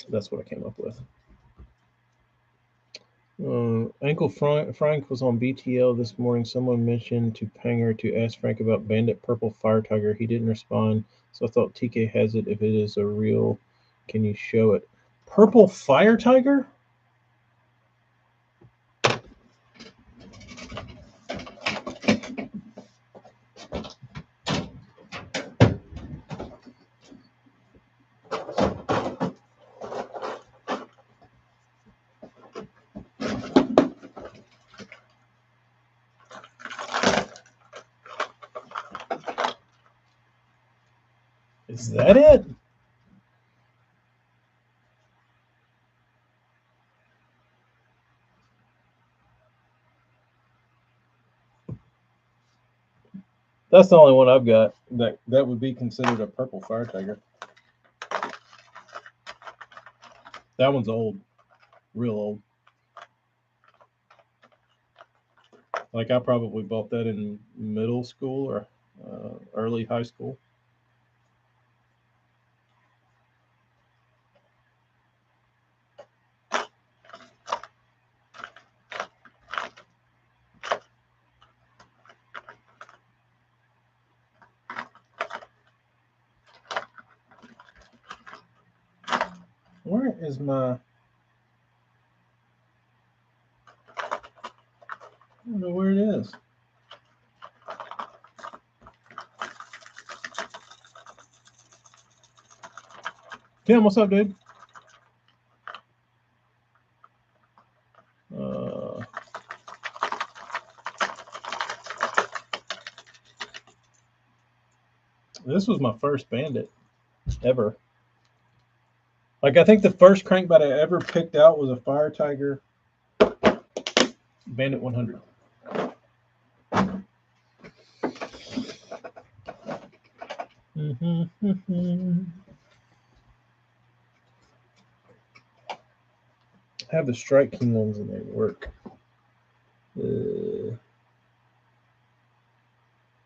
that's what I came up with. Uncle Frank was on BTL this morning. Someone mentioned to Panger to ask Frank about Bandit Purple Fire Tiger. He didn't respond, so I thought TK has it. If it is a real, can you show it? Purple Fire Tiger? Is that it? That's the only one I've got that would be considered a purple fire tiger. That one's old, real old. Like I probably bought that in middle school or early high school. Where is my? I don't know where it is. Tim, what's up, dude? Uh, this was my first Bandit ever. Like I think the first crankbait I ever picked out was a Fire Tiger Bandit 100. I have the Strike King ones and they work.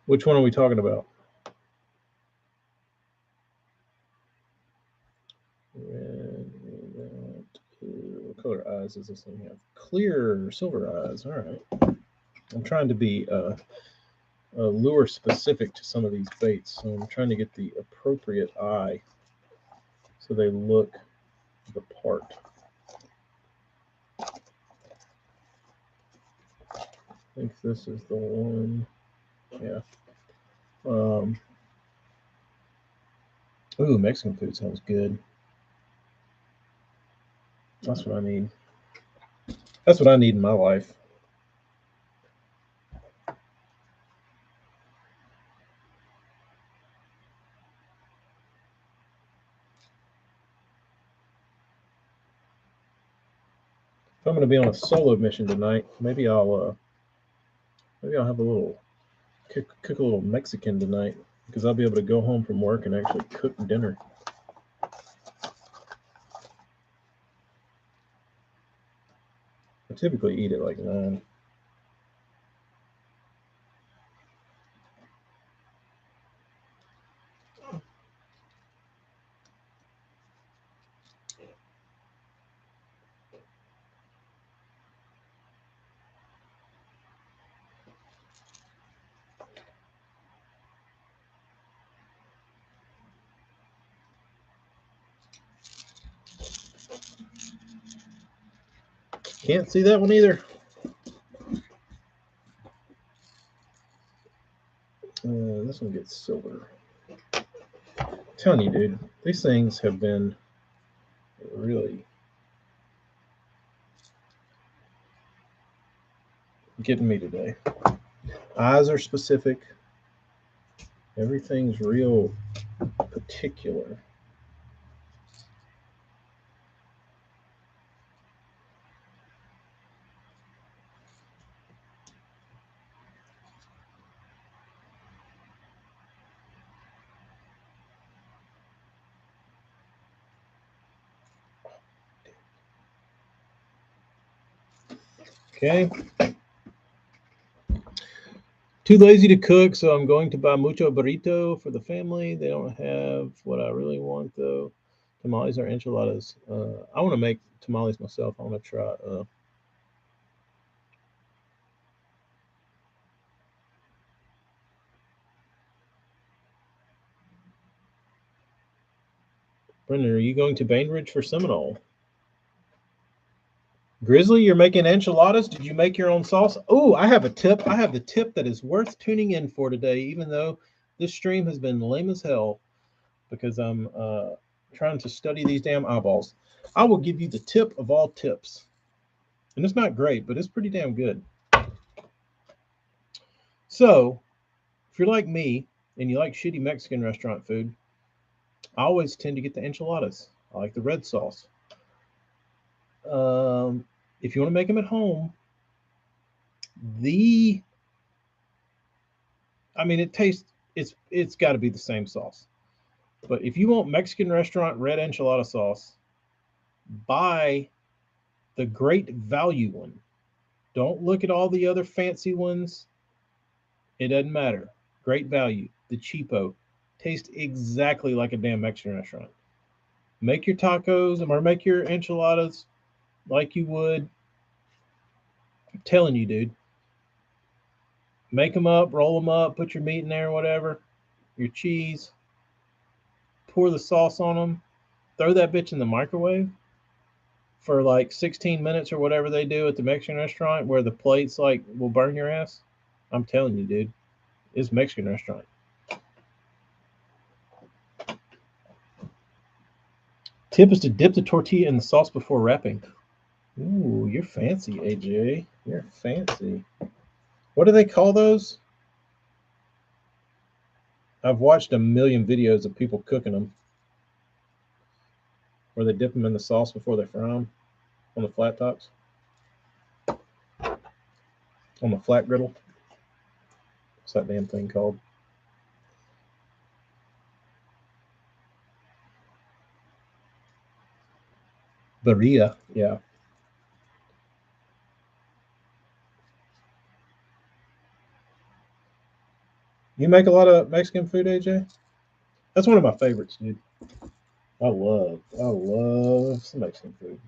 Which one are we talking about? What color eyes does this thing have? Clear silver eyes. All right. I'm trying to be lure specific to some of these baits, so I'm trying to get the appropriate eye so they look the part. I think this is the one. Yeah. Ooh, Mexican food sounds good. That's what I need. That's what I need in my life. If I'm going to be on a solo mission tonight, maybe I'll have a little cook a little Mexican tonight because I'll be able to go home from work and actually cook dinner. I typically eat at like 9. Can't see that one either. This one gets silver. I'm telling you, dude, these things have been really getting me today. Eyes are specific. Everything's real particular. Okay. Too lazy to cook, so I'm going to buy mucho burrito for the family. They don't have what I really want, though. Tamales or enchiladas. I want to make tamales myself. I want to try. Brendan, are you going to Bainbridge for Seminole? Grizzly, you're making enchiladas. Did you make your own sauce? Oh, I have a tip. I have the tip that is worth tuning in for today, even though this stream has been lame as hell because I'm trying to study these damn eyeballs. I will give you the tip of all tips. And it's not great, but it's pretty damn good. So, if you're like me and you like shitty Mexican restaurant food, I always tend to get the enchiladas. I like the red sauce. If you want to make them at home, it tastes it's got to be the same sauce. But if you want Mexican restaurant red enchilada sauce, buy the great value one. Don't look at all the other fancy ones. It doesn't matter. Great value, the cheapo, tastes exactly like a damn Mexican restaurant. Make your tacos or make your enchiladas like you would. I'm telling you, dude. Make them up, roll them up, put your meat in there, whatever, your cheese, pour the sauce on them, throw that bitch in the microwave for like 16 minutes or whatever they do at the Mexican restaurant where the plates like will burn your ass. I'm telling you, dude, it's Mexican restaurant. Tip is to dip the tortilla in the sauce before wrapping. Ooh, you're fancy, AJ. You're fancy. What do they call those? I've watched a million videos of people cooking them where they dip them in the sauce before they fry them on the flat tops, on the flat griddle. What's that damn thing called? Barilla, yeah. You make a lot of Mexican food, AJ? That's one of my favorites, dude. I love some Mexican food.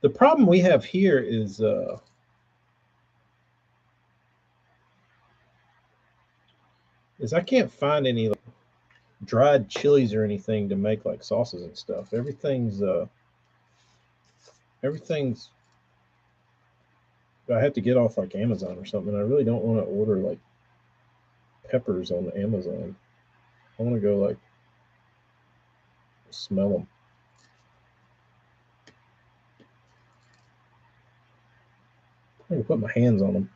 The problem we have here is I can't find any like, dried chilies or anything to make like sauces and stuff. Everything's I have to get off like Amazon or something. I really don't want to order like peppers on Amazon. I want to go like smell them. I can put my hands on them.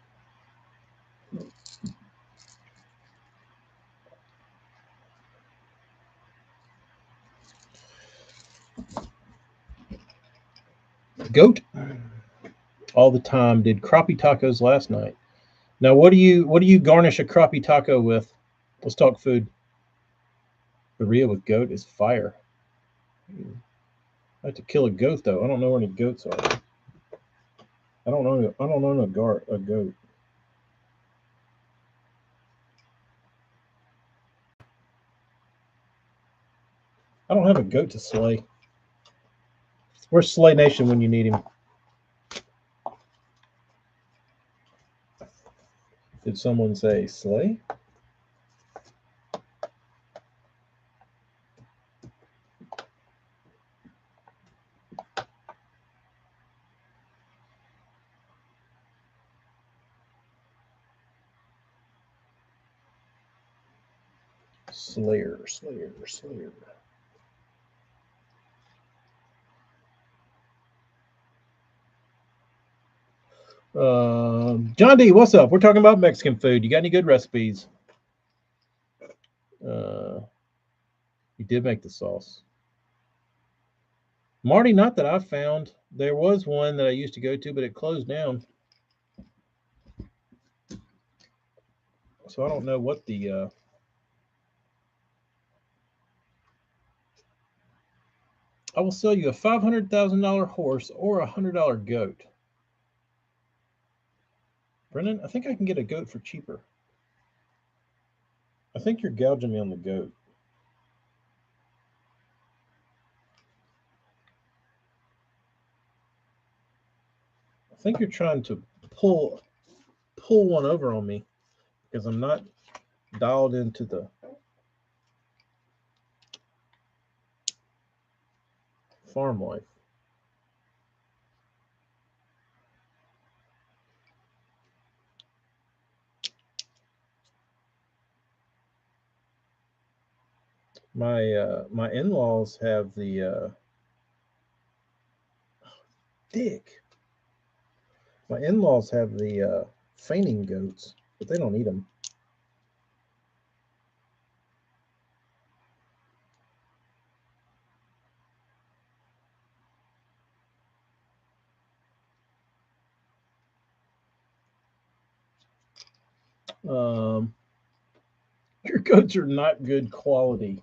Goat all the time. Did crappie tacos last night. Now, what do you garnish a crappie taco with? Let's talk food. Birria with goat is fire. I have to kill a goat though. I don't know where any goats are. I don't know. I don't know a goat. I don't have a goat to slay. Where's Slay Nation when you need him? Did someone say slay? Slayer. John D, what's up? We're talking about Mexican food. You got any good recipes? You did make the sauce. Marty, not that I found. There was one that I used to go to, but it closed down. So I don't know what the I will sell you a $500,000 horse or a $100 goat. Brennan, I think I can get a goat for cheaper. I think you're gouging me on the goat. I think you're trying to pull one over on me because I'm not dialed into the farm life. My in-laws have the dick. My in-laws have the fainting goats, but they don't eat them. Your goats are not good quality.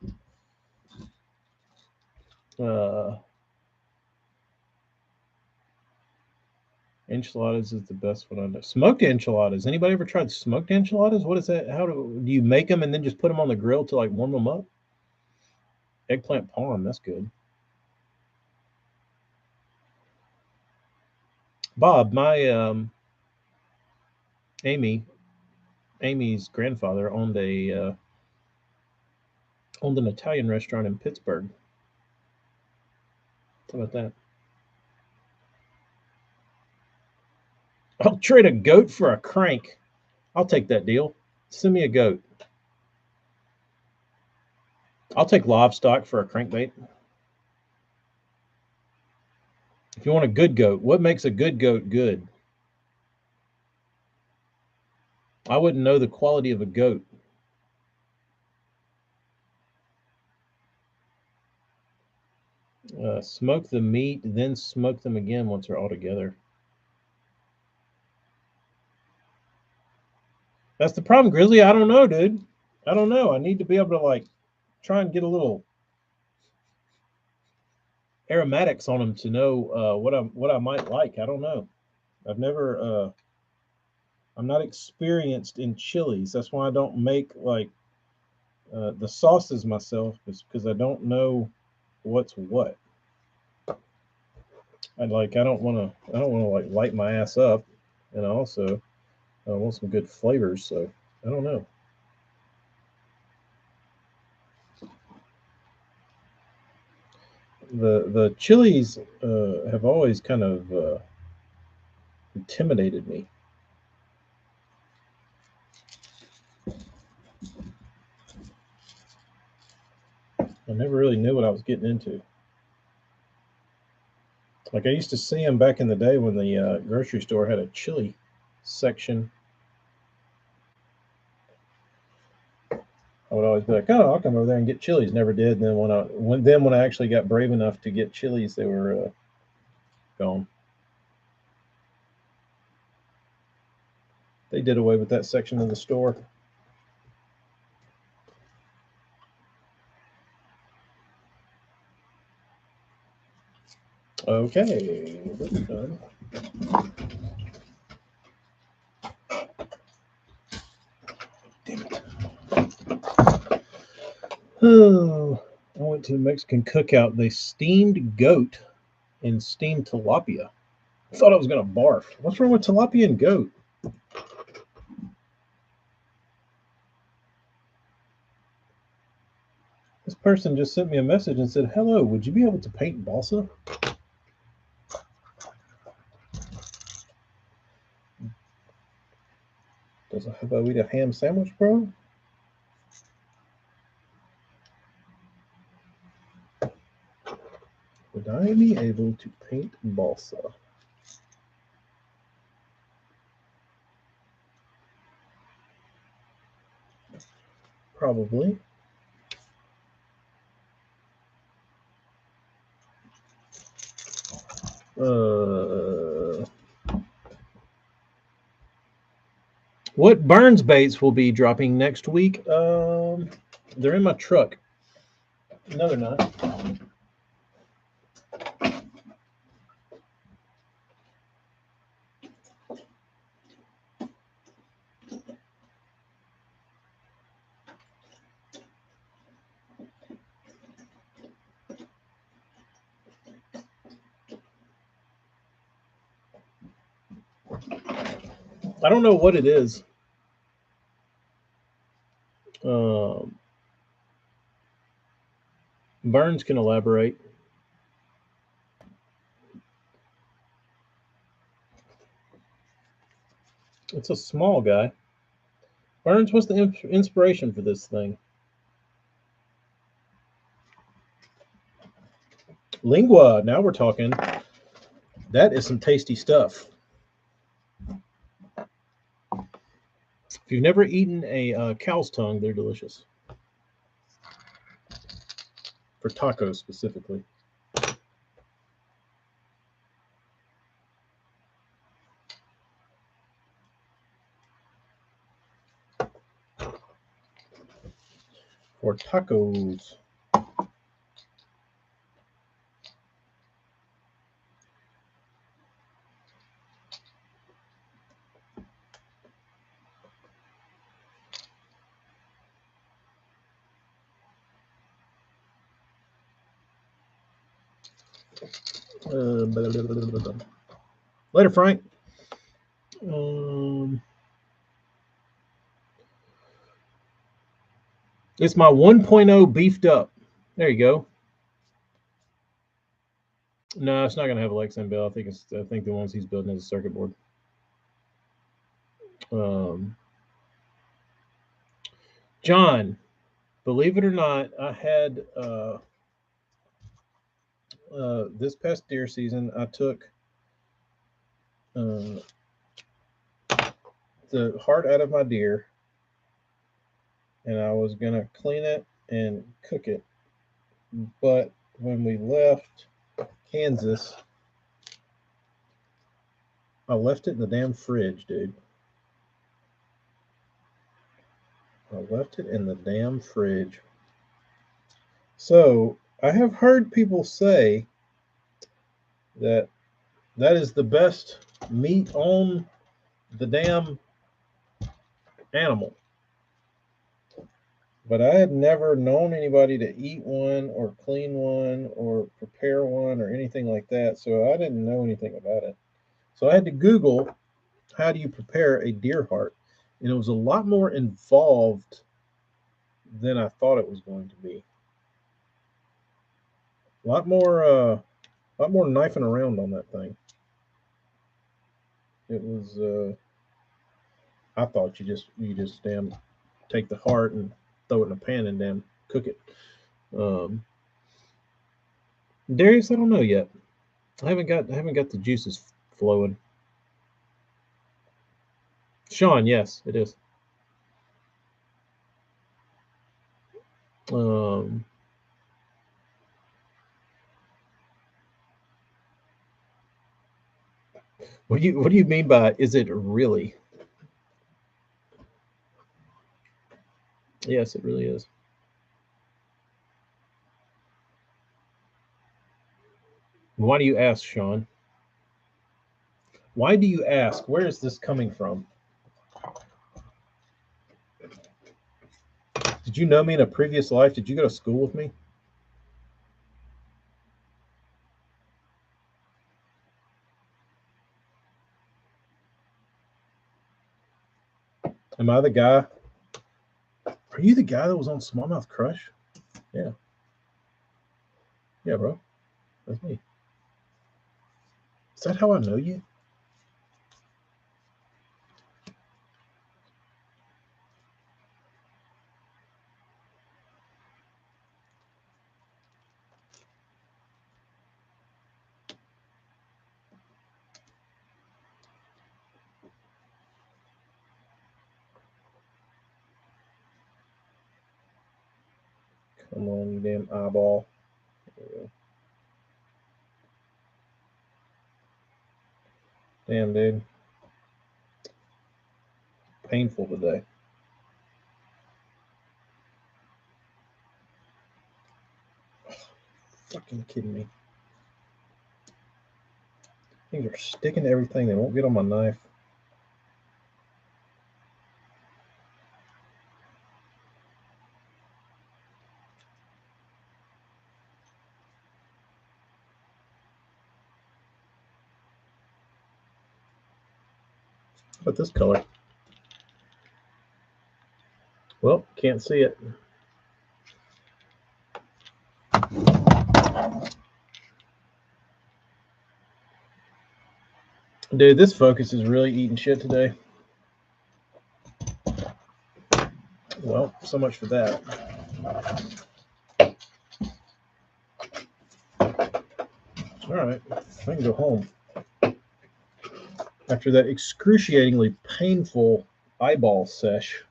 Enchiladas is the best one I know. Smoked enchiladas. Anybody ever tried smoked enchiladas? What is that? How do you make them and then just put them on the grill to like warm them up? Eggplant parm. That's good. Bob, my Amy's grandfather owned an Italian restaurant in Pittsburgh. How about that? I'll trade a goat for a crank. I'll take that deal. Send me a goat. I'll take livestock for a crankbait. If you want a good goat, what makes a good goat good? I wouldn't know the quality of a goat. Smoke the meat, then smoke them again once they're all together. That's the problem, Grizzly. I don't know, dude. I don't know. I need to be able to like try and get a little aromatics on them to know what I might like. I don't know. I've never. I'm not experienced in chilies. That's why I don't make like the sauces myself, because I don't know what's what. I don't want to like light my ass up, and also I want some good flavors. So I don't know. The chilies have always kind of intimidated me. I never really knew what I was getting into. Like I used to see them back in the day when the grocery store had a chili section. I would always be like, "Oh, I'll come over there and get chilies." Never did. And then when I actually got brave enough to get chilies, they were gone. They did away with that section of the store. Okay, that's done. Damn it. Oh, I went to the Mexican cookout. They steamed goat and steamed tilapia. I thought I was going to barf. What's wrong with tilapia and goat? This person just sent me a message and said, "Hello, would you be able to paint balsa?" Does a hobo eat a ham sandwich, bro? Would I be able to paint balsa? Probably. What Burns baits will be dropping next week? They're in my truck. No, they're not. I don't know what it is. Burns can elaborate. It's a small guy. Burns, what's the inspiration for this thing? Lingua. Now we're talking. That is some tasty stuff. If you've never eaten a cow's tongue, they're delicious. For tacos specifically. For tacos. Later, Frank. It's my 1.0 beefed up. There you go. No, it's not going to have a Lexan bell. I think the ones he's building is a circuit board. John, believe it or not, I had this past deer season. I took the heart out of my deer, and I was gonna clean it and cook it. But when we left Kansas, I left it in the damn fridge, dude. I left it in the damn fridge. So I have heard people say that is the best meat on the damn animal. But I had never known anybody to eat one or clean one or prepare one or anything like that. So I didn't know anything about it. So I had to Google, how do you prepare a deer heart? And it was a lot more involved than I thought it was going to be. A lot more knifing around on that thing. It was I thought you just damn take the heart and throw it in a pan and damn cook it. Darius, I don't know yet. I haven't got the juices flowing. Sean, yes, it is. What do you mean by is it really? Yes, it really is. Why do you ask, Sean? Why do you ask? Where is this coming from? Did you know me in a previous life? Did you go to school with me? Am I the guy? Are you the guy that was on Smallmouth Crush? Yeah. Yeah, bro. That's me. Is that how I know you? Come on, you damn eyeball. There we go. Damn, dude. Painful today. Fucking kidding me. Things are sticking to everything. They won't get on my knife. How about this color? Well, can't see it. Dude, this focus is really eating shit today. Well, so much for that. All right, I can go home. After that excruciatingly painful eyeball sesh.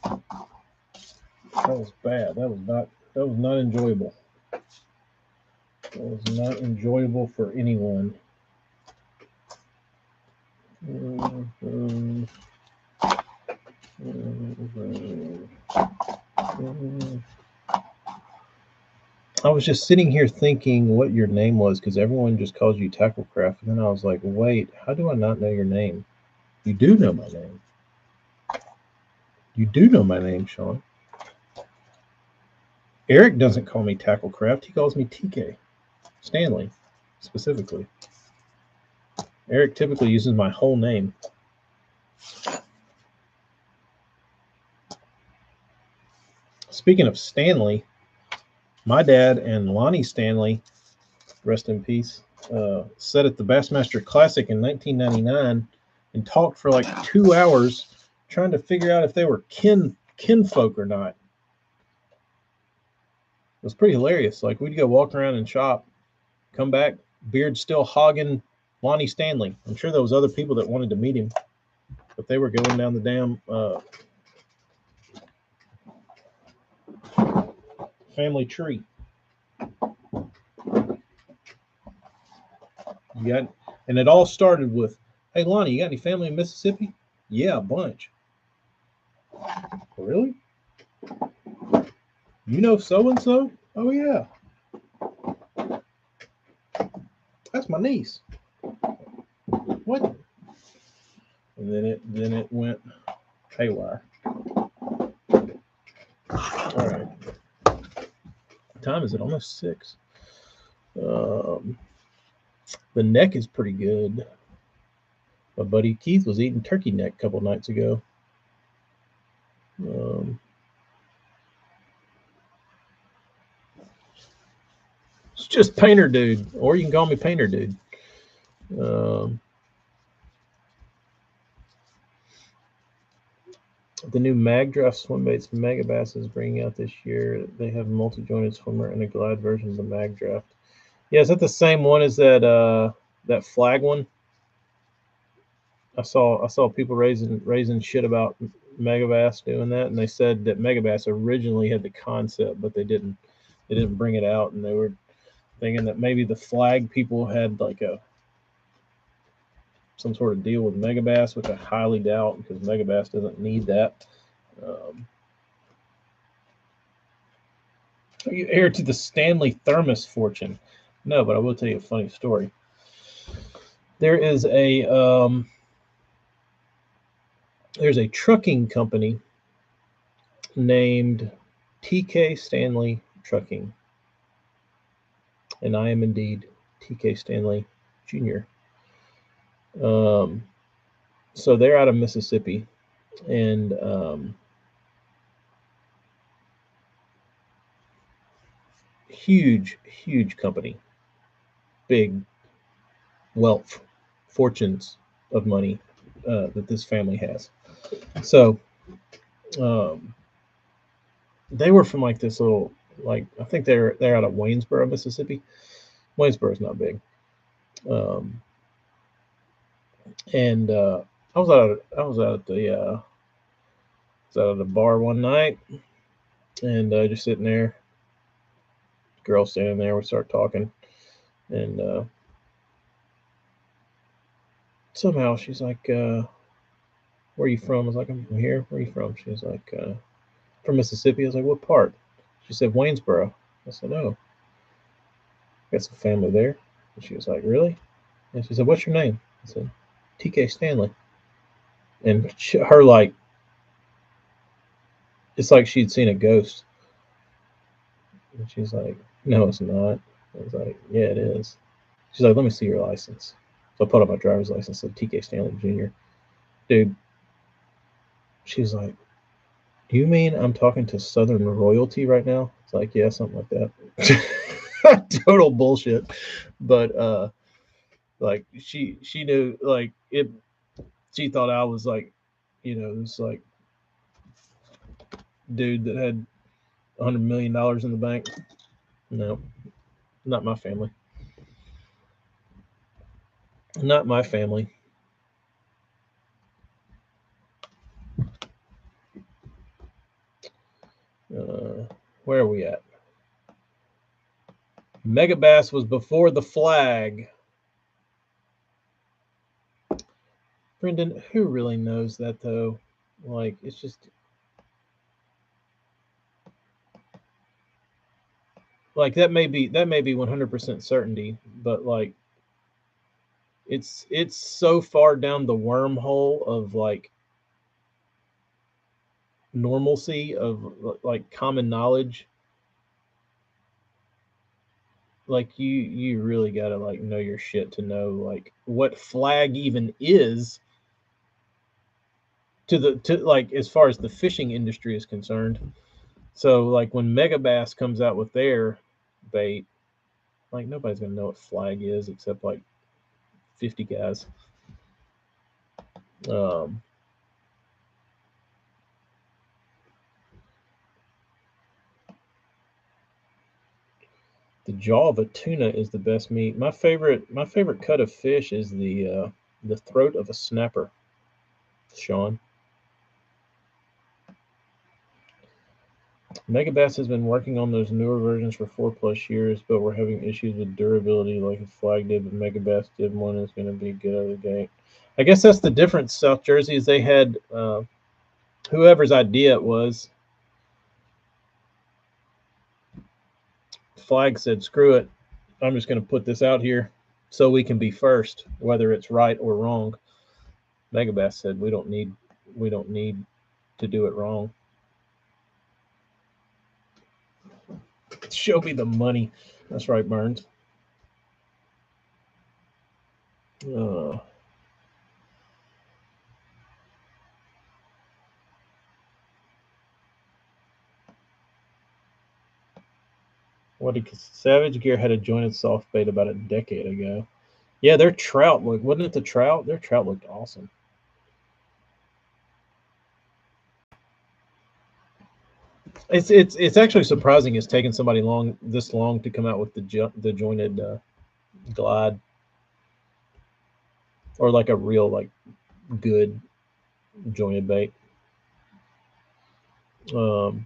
That was bad. That was not enjoyable. That was not enjoyable for anyone. I was just sitting here thinking what your name was because everyone just calls you Tacklecraft. And then I was like, wait, how do I not know your name? You do know my name. You do know my name, Sean. Eric doesn't call me Tacklecraft. He calls me TK. Stanley, specifically. Eric typically uses my whole name. Speaking of Stanley, my dad and Lonnie Stanley, rest in peace, sat at the Bassmaster Classic in 1999 and talked for like 2 hours trying to figure out if they were kinfolk or not. It was pretty hilarious. Like, we'd go walk around and shop, come back, beard still hogging Lonnie Stanley. I'm sure there was other people that wanted to meet him, but they were going down the damn family tree. And it all started with, "Hey Lonnie, you got any family in Mississippi?" "Yeah, a bunch." "Really? You know so and so?" "Oh yeah, that's my niece." "What?" And then it went haywire. All right. What time is it? Almost 6. The neck is pretty good. My buddy Keith was eating turkey neck a couple nights ago. It's just Painter Dude, or you can call me Painter Dude. The new Magdraft swim baits Megabass is bringing out this year. They have a multi-jointed swimmer and a glide version of the Magdraft. Yeah, is that the same one as that flag one? I saw people raising shit about Megabass doing that, and they said that Megabass originally had the concept, but they didn't bring it out, and they were thinking that maybe the flag people had like some sort of deal with Megabass, which I highly doubt because Megabass doesn't need that. Are you heir to the Stanley Thermos fortune? No, but I will tell you a funny story. There is there's a trucking company named TK Stanley Trucking, and I am indeed TK Stanley Jr. So they're out of Mississippi, and huge company, big wealth, fortunes of money that this family has. So they were from like this little, like, I think they're out of Waynesboro, Mississippi. Waynesboro's not big. And I was out at the So at the bar one night, and just sitting there, girl standing there. We start talking, and somehow she's like, "Where are you from?" I was like, "I'm from here." "Where are you from?" She was like, "From Mississippi." I was like, "What part?" She said, "Waynesboro." I said, "Oh, got some family there." And she was like, "Really?" And she said, "What's your name?" I said, "TK Stanley." And her like, it's like she'd seen a ghost. And she's like, "No, it's not." I was like, "Yeah, it is." She's like, "Let me see your license." So I put up my driver's license, said TK Stanley Jr. Dude, she's like, "Do you mean I'm talking to Southern royalty right now?" It's like, "Yeah, something like that." Total bullshit. But like she knew like it. She thought I was like, this like dude that had $100 million in the bank. No, not my family. Not my family. Uh, where are we at? Megabass was before the flag. Brendan, who really knows that though? Like, it's just like that may be 100% certainty, but like it's so far down the wormhole of like normalcy of like common knowledge. Like you really gotta like know your shit to know like what flag even is to like as far as the fishing industry is concerned. So like when Megabass comes out with their bait, like nobody's gonna know what flag is except like 50 guys. Um, the jaw of a tuna is the best meat. My favorite cut of fish is the throat of a snapper. Sean, Megabass has been working on those newer versions for 4+ years, but we're having issues with durability like his flag did, but Megabass did one is going to be good out of the gate. I guess that's the difference. South Jersey is they had whoever's idea it was. Flag said, "Screw it, I'm just going to put this out here so we can be first, whether it's right or wrong." Megabass said, "We don't need to do it wrong. Show me the money." That's right, Burns. Uh, what did Savage Gear had a jointed soft bait about a decade ago? Yeah, their trout looked. Wasn't it the trout? Their trout looked awesome. It's actually surprising it's taken somebody this long to come out with the jointed glide or like a real like good jointed bait. Um,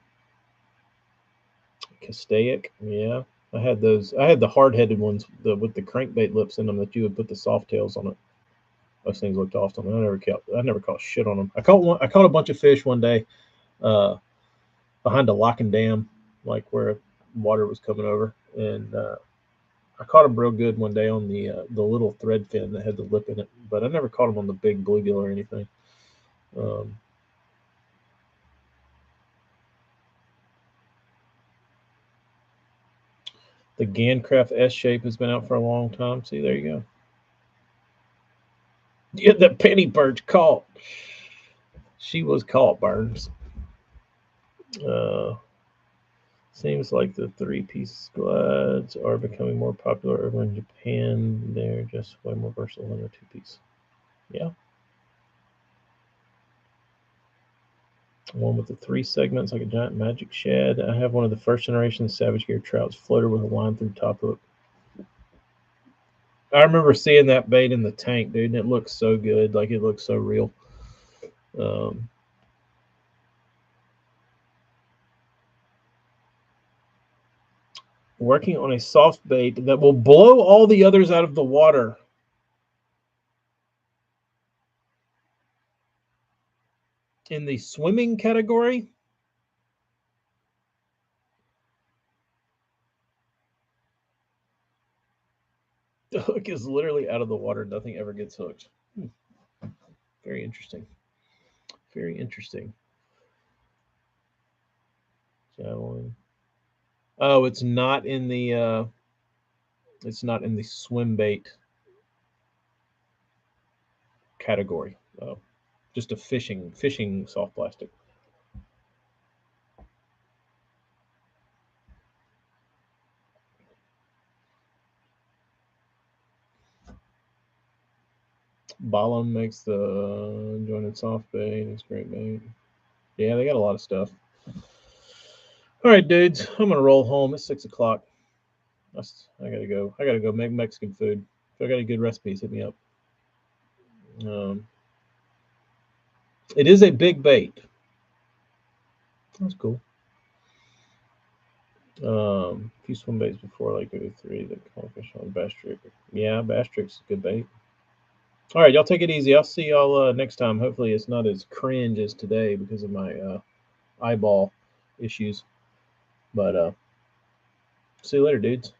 Castaic, yeah. I had those. I had the hard-headed ones with the crankbait lips in them that you would put the soft tails on it. Those things looked awesome. I never caught shit on them. I caught one. I caught a bunch of fish one day uh, behind a lock and dam, like where water was coming over, and I caught them real good one day on the little thread fin that had the lip in it. But I never caught them on the big bluegill or anything. Um, the Gancraft S shape has been out for a long time. See, there you go. Get the penny perch caught. She was caught, Burns. Uh, Seems like the three-piece glides are becoming more popular over in Japan. They're just way more versatile than a two-piece. Yeah. One with the three segments like a giant magic shad. I have one of the first generation Savage Gear trouts floater with a line through top hook. I remember seeing that bait in the tank, dude, and it looks so good. Like it looks so real. Um, Working on a soft bait that will blow all the others out of the water. In the swimming category, the hook is literally out of the water. Nothing ever gets hooked. Very interesting. Very interesting. Javelin. Oh, it's not in the swim bait category. Oh, just a fishing soft plastic. Balam makes the jointed soft bait. It's great bait. Yeah, they got a lot of stuff. All right, dudes, I'm gonna roll home. It's 6 o'clock. I gotta go. I gotta go make Mexican food. If I got any good recipes, hit me up. It is a big bait. That's cool. A few swim baits before like 3. The callfish on bass trick. Yeah, bass trick's a good bait. All right, y'all take it easy. I'll see y'all next time. Hopefully, it's not as cringe as today because of my eyeball issues. But see you later, dudes.